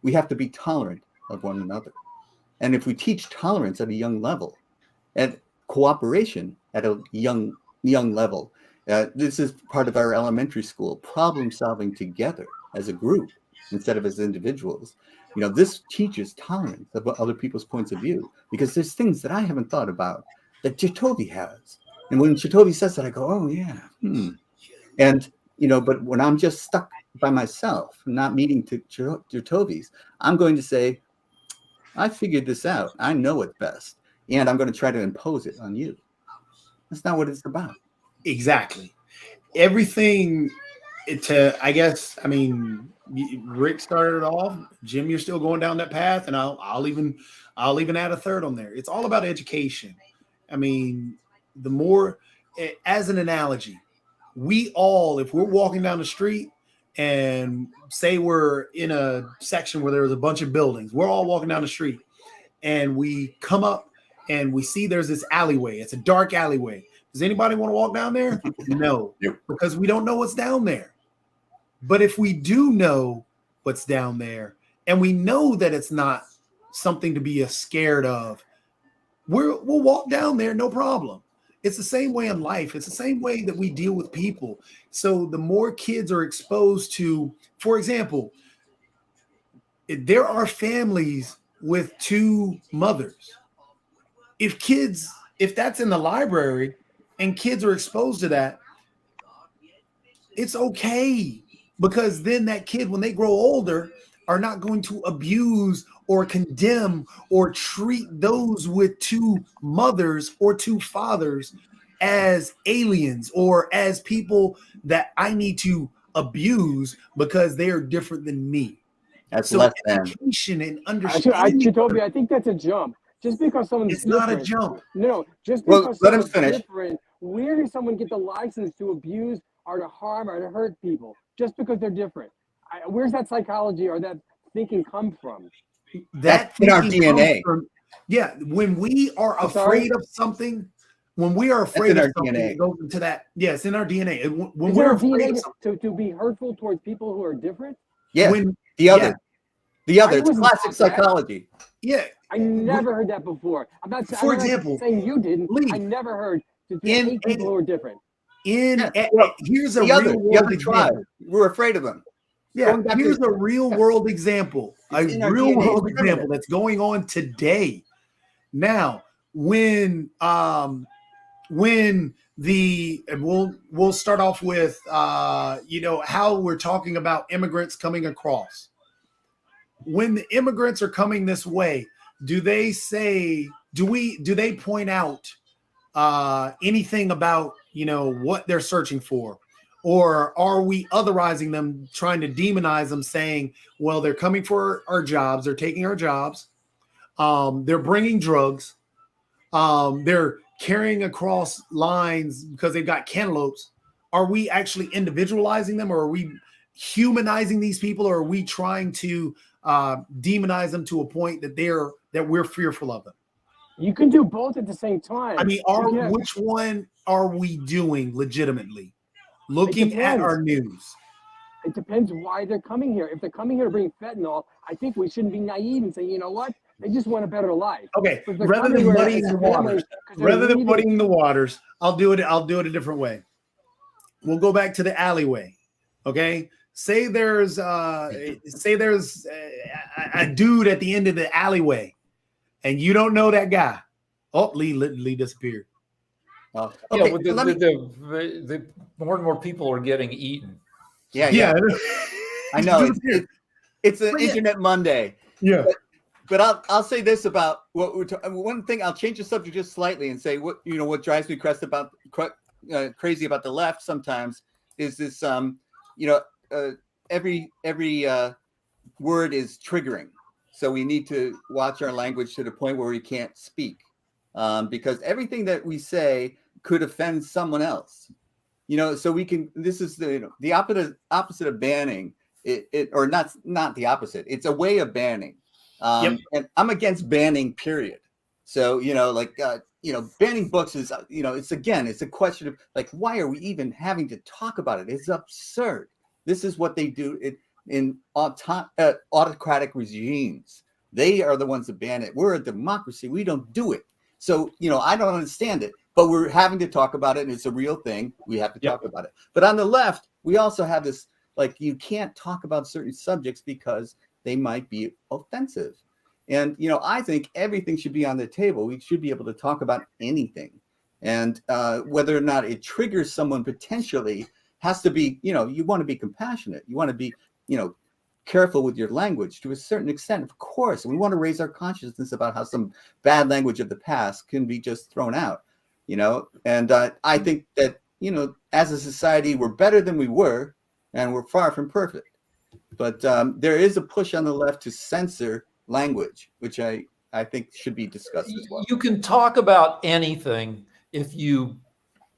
We have to be tolerant of one another. And if we teach tolerance at a young level and cooperation at a young level, this is part of our elementary school, problem solving together as a group instead of as individuals. This teaches tolerance of other people's points of view, because there's things that I haven't thought about that Jacoby has. And when Jacoby says that, I go, oh yeah. And, but when I'm just stuck by myself, not meeting to Jacoby's, I'm going to say, I figured this out. I know it best. And I'm going to try to impose it on you. That's not what it's about. Exactly. Everything Rick started it off. Jim, you're still going down that path, and I'll even add a third on there. It's all about education. The more, as an analogy, we all, if we're walking down the street and say we're in a section where there's a bunch of buildings, we're all walking down the street and we come up and we see there's this alleyway. It's a dark alleyway. Does anybody want to walk down there? No, because we don't know what's down there. But if we do know what's down there and we know that it's not something to be scared of, we'll walk down there, no problem. It's the same way in life. It's the same way that we deal with people. So the more kids are exposed to, for example, there are families with two mothers. If that's in the library and kids are exposed to that, it's okay, because then that kid, when they grow older, are not going to abuse or condemn or treat those with two mothers or two fathers as aliens or as people that I need to abuse because they are different than me. That's So less than. education and Actually, understanding Toby, I think that's a jump. Just because someone's it's not a different. jump. No, just Well, because let him someone's finish. different, where does someone get the license to abuse or to harm or to hurt people just because they're different? Where's that psychology or that thinking come from? That in our thinking DNA. comes from, yeah, when we are I'm sorry? afraid of something, when we are in afraid of our something, DNA. it goes into that. Yes, in our DNA. And when Is we're there a afraid DNA of something, to be hurtful towards people who are different? Yeah, when the other. yeah, The other. I It's wasn't classic taught that. psychology. yeah. I never heard that before. I'm not For example, saying you didn't. Lee, I never heard to in hate people who are different. Yeah, well, here's a the other. real The world other tribe. example. We're afraid of them. Yeah, Going back here's to- a real world example. A It's in our real DNA, world it's example permanent. that's going on today. Now, when the and we'll start off with how we're talking about immigrants coming across. When the immigrants are coming this way, do they point out anything about what they're searching for, or are we otherizing them, trying to demonize them, saying, well, they're coming for our jobs, they're taking our jobs, they're bringing drugs, they're carrying across lines because they've got cantaloupes? Are we actually individualizing them, or are we humanizing these people, or are we trying to demonize them to a point that we're fearful of them? You can do both at the same time. I mean, which one are we doing legitimately? Looking at our news. It depends why they're coming here. If they're coming here to bring fentanyl, I think we shouldn't be naive and say, you know what? They just want a better life. Okay, But if they're rather coming than here muddying as the family, waters, 'cause they're rather than leaving- muddying the waters, I'll do it a different way. We'll go back to the alleyway. Okay, say there's a dude at the end of the alleyway, and you don't know that guy. Oh, Lee disappeared. Okay, yeah, but the more and more people are getting eaten. yeah. I know. It's an yeah. Internet Monday. Yeah. But I'll say this about what we're one thing. I'll change the subject just slightly and say what drives me crazy about the left sometimes is this every word is triggering, so we need to watch our language to the point where we can't speak, because everything that we say could offend someone else. So we can. This is the opposite of banning. Or not the opposite. It's a way of banning. And I'm against banning, period. So, banning books is, it's a question of like, why are we even having to talk about it? It's absurd. This is what they do in autocratic regimes. They are the ones that ban it. We're a democracy. We don't do it. So, I don't understand it, but we're having to talk about it, and it's a real thing. We have to talk about it. But on the left, we also have this, like, you can't talk about certain subjects because they might be offensive. And, I think everything should be on the table. We should be able to talk about anything. And whether or not it triggers someone potentially has to be, you want to be compassionate. You want to be, careful with your language to a certain extent, of course. And we want to raise our consciousness about how some bad language of the past can be just thrown out, And I think that, as a society, we're better than we were, and we're far from perfect. But there is a push on the left to censor language, which I think should be discussed as well. You can talk about anything if you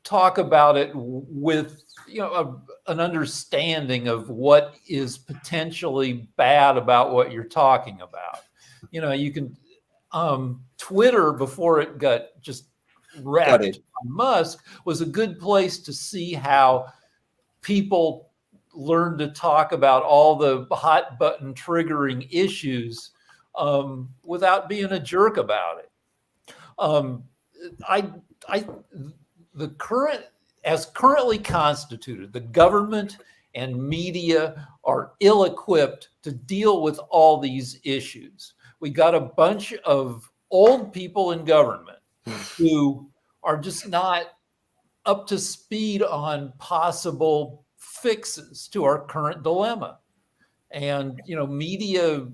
talk about it with an understanding of what is potentially bad about what you're talking about. You can Twitter, before it got just wrecked by Musk, was a good place to see how people learn to talk about all the hot button triggering issues without being a jerk about it. As currently constituted, the government and media are ill-equipped to deal with all these issues. We got a bunch of old people in government who are just not up to speed on possible fixes to our current dilemma. And, media,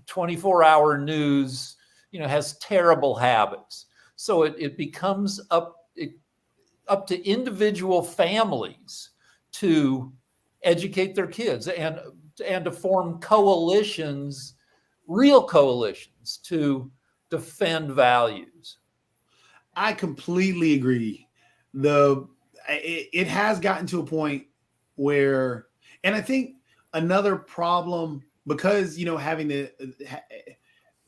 24-hour news, has terrible habits. So it becomes up to individual families to educate their kids and to form coalitions, real coalitions to defend values. I completely agree. It has gotten to a point where, and I think another problem, because having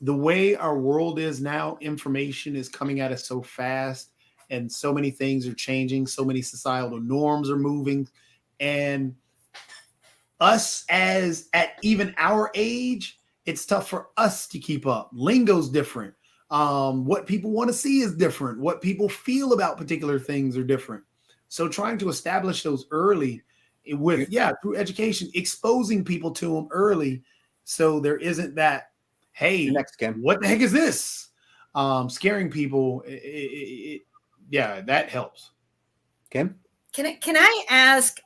the way our world is now, information is coming at us so fast, and so many things are changing, so many societal norms are moving, and us as at even our age, it's tough for us to keep up. Lingo's different. What people want to see is different. What people feel about particular things are different. So trying to establish those early with, through education, exposing people to them early, so there isn't that, hey, what the heck is this? Scaring people. That helps. Kim? Can I ask,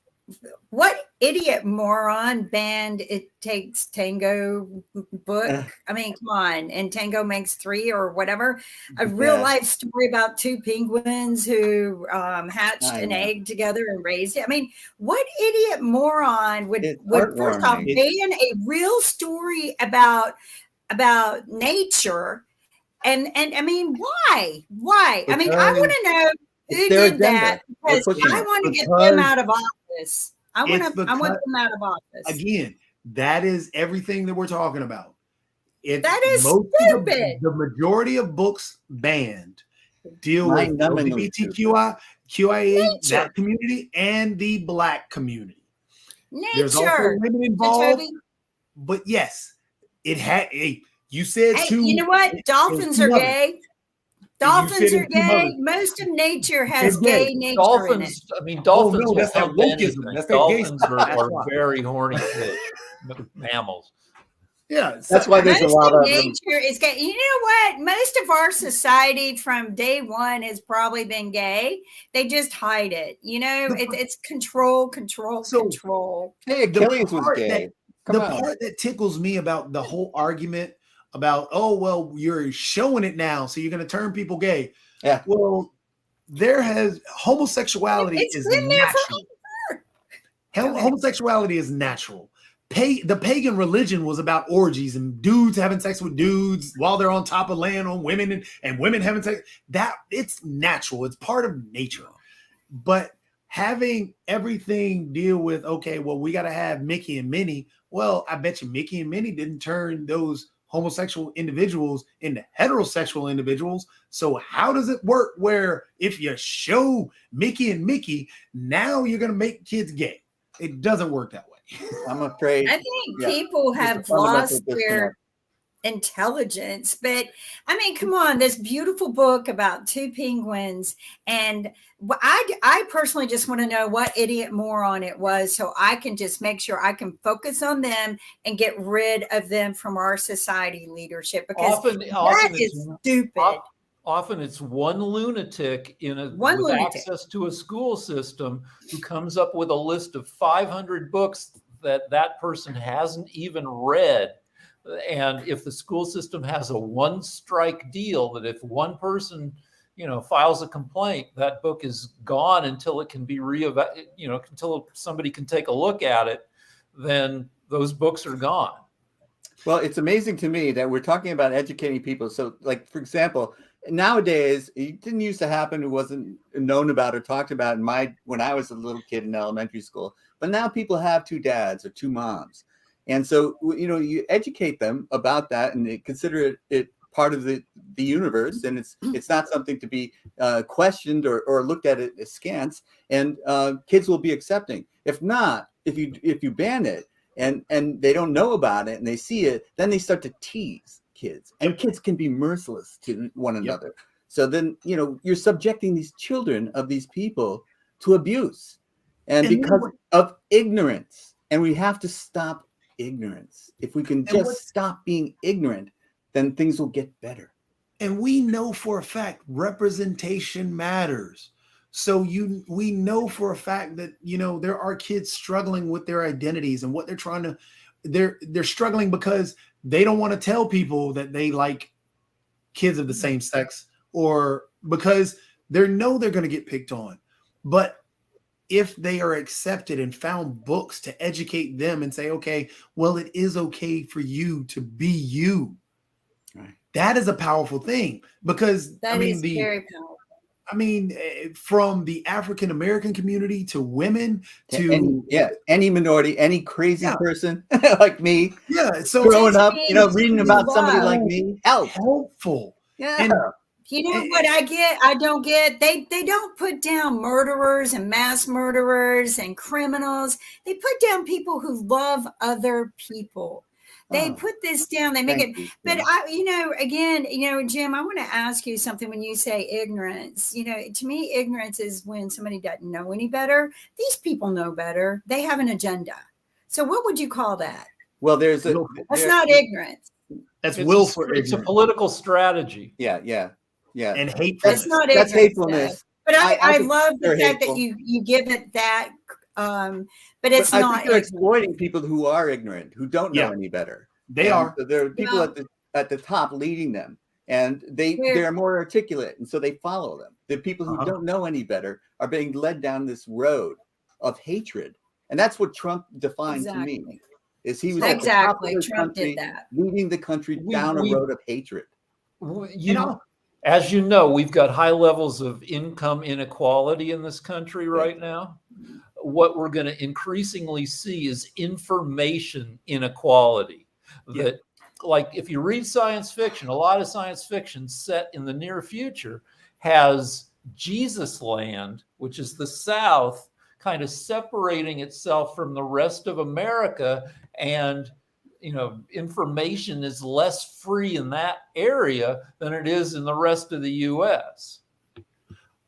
what idiot moron banned It Takes Tango book? I mean, come on. And Tango Makes Three or whatever. A real life story about two penguins who hatched an egg together and raised it. I mean, what idiot moron would first off ban a real story about nature? And I mean, why? I mean, I want to know who did that, because I want to get them out of office. I want them out of office. Again, that is everything that we're talking about. That is stupid. The majority of books banned deal with LGBTQIA, that community, and the Black community. Nature. There's also women involved, but yes, it had. You said two. You know what? Dolphins are gay. Dolphins are gay. Most of nature has gay nature in it. I mean, dolphins. Oh, no, that's that wokeism. That's that dolphins are very horny fish, mammals. Yeah, that's why there's a lot of nature is gay. You know what? Most of our society from day one has probably been gay. They just hide it. It's control. Hey, Achilles was gay. The part that tickles me about the whole argument about, oh, well, you're showing it now, so you're going to turn people gay. Yeah. Well, homosexuality is natural. Homosexuality is natural. The pagan religion was about orgies and dudes having sex with dudes while they're on top of land on women, and women having sex. That it's natural. It's part of nature. But having everything deal with, okay, well, we got to have Mickey and Minnie. Well, I bet you Mickey and Minnie didn't turn those homosexual individuals into heterosexual individuals. So how does it work where if you show Mickey and Mickey, now you're going to make kids gay? It doesn't work that way. I'm afraid. I think people have lost their intelligence, but I mean, come on, this beautiful book about two penguins, and I personally just want to know what idiot moron it was, so I can just make sure I can focus on them and get rid of them from our society leadership, because that is stupid. Often it's one lunatic with access to a school system who comes up with a list of 500 books that person hasn't even read. And if the school system has a one strike deal, that if one person, files a complaint, that book is gone until it can be until somebody can take a look at it, then those books are gone. Well, it's amazing to me that we're talking about educating people. So, like, for example, nowadays, it didn't used to happen. It wasn't known about or talked about when I was a little kid in elementary school. But now people have two dads or two moms. And so, you educate them about that and they consider it part of the universe. And it's not something to be questioned or looked at it askance. And kids will be accepting. If not, if you ban it and they don't know about it and they see it, then they start to tease kids. And kids can be merciless to one another. Yep. So then, you're subjecting these children of these people to abuse. And because of ignorance. And we have to stop ignorance. If we can just stop being ignorant, then things will get better. And we know for a fact representation matters. So we know for a fact that there are kids struggling with their identities and what they're trying to. They're struggling because they don't want to tell people that they like kids of the same sex, or because they know they're going to get picked on. But if they are accepted and found books to educate them and say, okay, well, it is okay for you to be you. Right. That is a powerful thing, because That is very powerful. From the African American community to women to any minority, any crazy person like me, so growing up, reading about somebody like me, helpful. And you know what I don't get? They don't put down murderers and mass murderers and criminals. They put down people who love other people. They put this down. They make it. But again, Jim, I want to ask you something. When you say ignorance, to me, ignorance is when somebody doesn't know any better. These people know better. They have an agenda. So what would you call that? Well, that's not ignorance. That's willful. It's a political strategy. Yeah. And hatefulness. That's not ignorance. That's hatefulness. But I love the fact that you give it that. But it's not. I think they're exploiting people who are ignorant, who don't know any better. They are. So there are people at the top leading them, and they're more articulate, and so they follow them. The people who don't know any better are being led down this road of hatred, and that's what Trump defined to me. Is he was exactly at the top of his Trump country, did that, leading the country down a road of hatred. As you know, we've got high levels of income inequality in this country right now. What we're going to increasingly see is information inequality. That, like, if you read science fiction, a lot of science fiction set in the near future has Jesus land, which is the South, kind of separating itself from the rest of America, and information is less free in that area than it is in the rest of the U.S.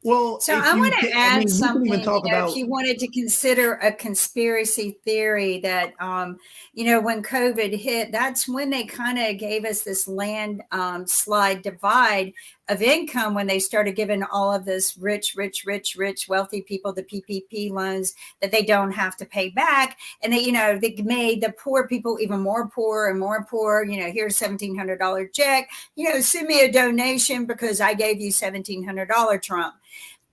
Well, so I want to add something. If you wanted to consider a conspiracy theory that, when COVID hit, that's when they kind of gave us this landslide divide of income, when they started giving all of this rich, wealthy people the PPP loans that they don't have to pay back. And they made the poor people even more poor and more poor. Here's $1,700 check, send me a donation because I gave you $1,700, Trump.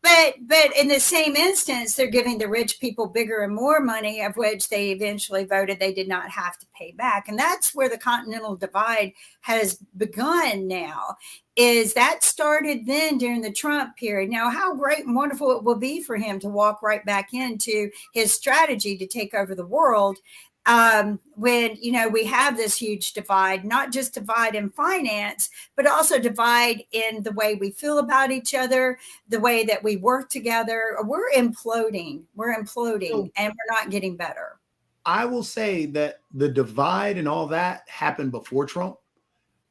But in the same instance, they're giving the rich people bigger and more money, of which they eventually voted they did not have to pay back. And that's where the continental divide has begun now. Is that started then during the Trump period. Now, how great and wonderful it will be for him to walk right back into his strategy to take over the world. When we have this huge divide, not just divide in finance, but also divide in the way we feel about each other, the way that we work together. We're imploding, and we're not getting better. I will say that the divide and all that happened before Trump.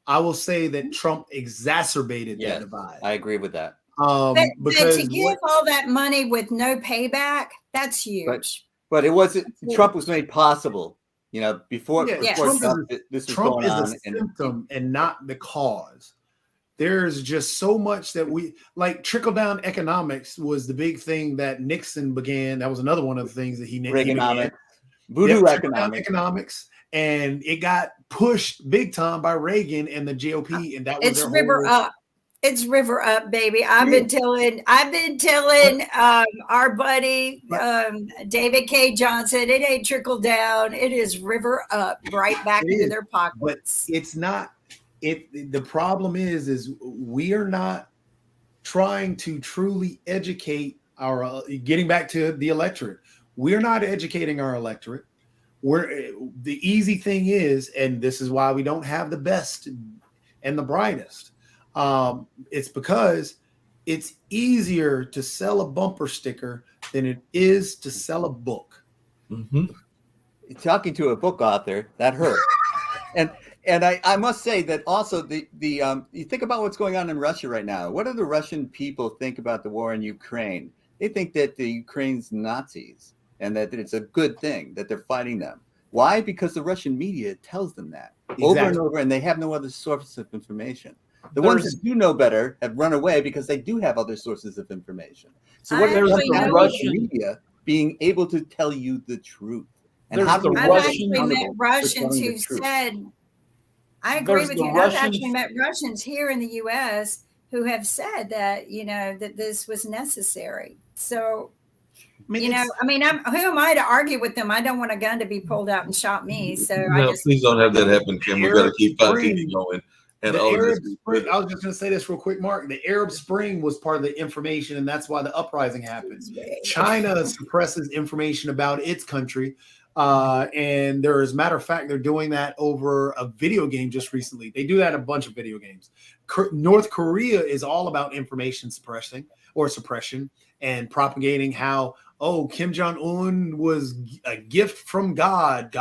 I will say that Trump exacerbated that divide. I agree with that. Because to give all that money with no payback, that's huge. But it wasn't. Trump was made possible, before Trump this was Trump going is on. a symptom and not the cause. There's just so much that trickle down economics was the big thing that Nixon began. That was another one of the things that he began. Voodoo economics, and it got pushed big time by Reagan and the GOP, and that was it's river up. It's river up, baby. I've been telling our buddy David K. Johnson, it ain't trickle down. It is river up, right back into their pockets. But it's not. The problem is we are not trying to truly educate our. Getting back to the electorate, we're not educating our electorate. The easy thing is, and this is why we don't have the best and the brightest. It's because it's easier to sell a bumper sticker than it is to sell a book. Mm-hmm. Talking to a book author, that hurt. and I must say that also the you think about what's going on in Russia right now. What do the Russian people think about the war in Ukraine? They think that the Ukraine's Nazis and that it's a good thing that they're fighting them. Why? Because the Russian media tells them that over and over, and they have no other source of information. The ones that do know better have run away because they do have other sources of information. So what is the Russian media being able to tell you the truth? And how do I've actually met Russians who said, I agree with you. I've actually met Russians here in the U.S. who have said that, that this was necessary. So mean, You know, I mean, who am I to argue with them? I don't want a gun to be pulled out and shot me. So I No, just please don't have that happen, Kim. We've got to keep PODTV going. And the all of Arab this. Spring, I was just going to say this real quick, Mark. The Arab Spring was part of the information, and that's why the uprising happened. China suppresses information about its country. And there is, matter of fact, they're doing that over a video game just recently. They do that in a bunch of video games. North Korea is all about information suppression and propagating how, oh, Kim Jong-un was a gift from God.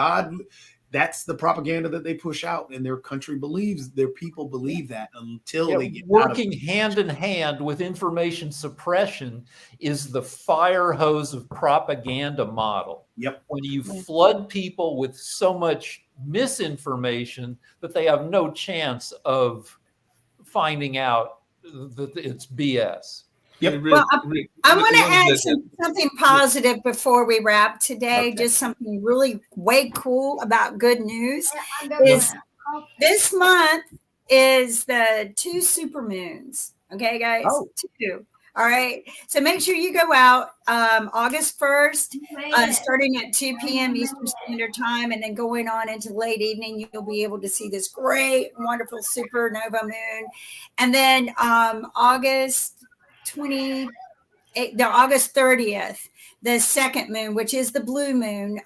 That's the propaganda that they push out, and their country believes, their people believe that until they get working hand in hand with information suppression is the fire hose of propaganda model. Yep. When you flood people with so much misinformation that they have no chance of finding out that it's BS. Yep. Well, I want to add something positive before we wrap today. Okay. Just something really way cool about good news is this month is the 2 supermoons. Okay, guys? Oh. 2. All right. So make sure you go out August 1st, starting at 2 p.m. Eastern Standard Time, and then going on into late evening, you'll be able to see this great, wonderful supernova moon. And then August 30th, the second moon, which is the blue moon.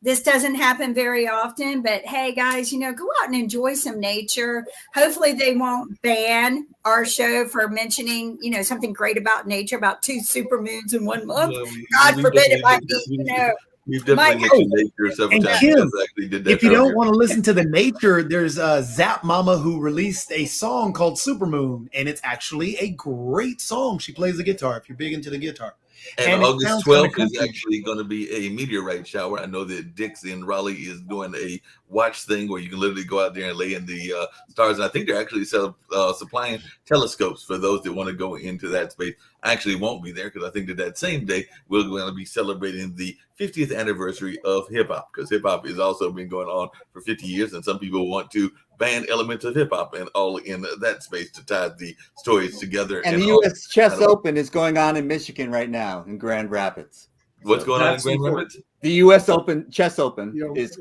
This doesn't happen very often, but hey, guys, go out and enjoy some nature. Hopefully they won't ban our show for mentioning, something great about nature, about 2 super moons in 1 month. God forbid it might be, We've definitely mentioned nature several times. Kim, did that if you earlier. don't want to listen to the nature, there's Zap Mama who released a song called Supermoon, and it's actually a great song. She plays the guitar if you're big into the guitar. And it August sounds 12th kinda is actually going to be a meteorite shower. I know that Dick's in Raleigh is doing a watch thing where you can literally go out there and lay in the stars. And I think they're actually supplying telescopes for those that want to go into that space. I actually won't be there because I think that same day we're going to be celebrating the 50th anniversary of hip hop, because hip hop has also been going on for 50 years. And some people want to ban elements of hip hop and all in that space to tie the stories together. And the U.S. Chess Open is going on in Michigan right now in Grand Rapids. What's going on in Grand Rapids? The U.S. Open Chess Open Yeah, is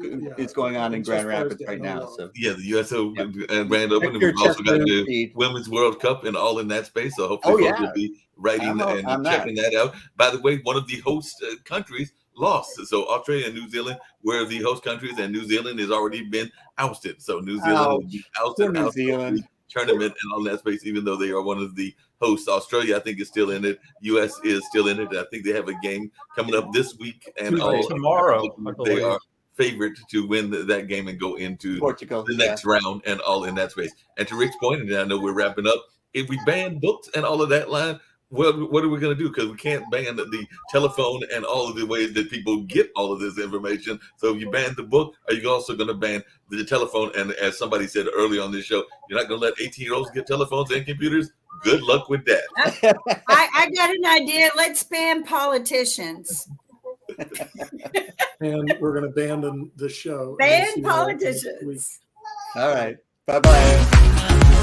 going on in Grand Chess Rapids Thursday, right now. So Yeah, the U.S. Open and Grand Open. Check your And we've also got chess the feed. Women's World Cup and all in that space. So hopefully folks will be writing and checking that out. By the way, one of the host countries lost. So Australia and New Zealand were the host countries, and New Zealand has already been ousted. So New Zealand will be ousted New out of Zealand. the tournament and all that space, even though they are one of the hosts. Australia, I think, is still in it. U.S. is still in it. I think they have a game coming up this week, and tomorrow, they are favored to win that game and go into Portugal, the next round and all in that space. And to Rick's point, and I know we're wrapping up, if we ban books and all of that line, what are we going to do? Because we can't ban the telephone and all of the ways that people get all of this information. So if you ban the book, are you also going to ban the telephone? And as somebody said earlier on this show, you're not going to let 18-year-olds get telephones and computers? Good luck with that. I got an idea. Let's ban politicians. And we're going to abandon the show. Ban politicians. all right. Bye-bye.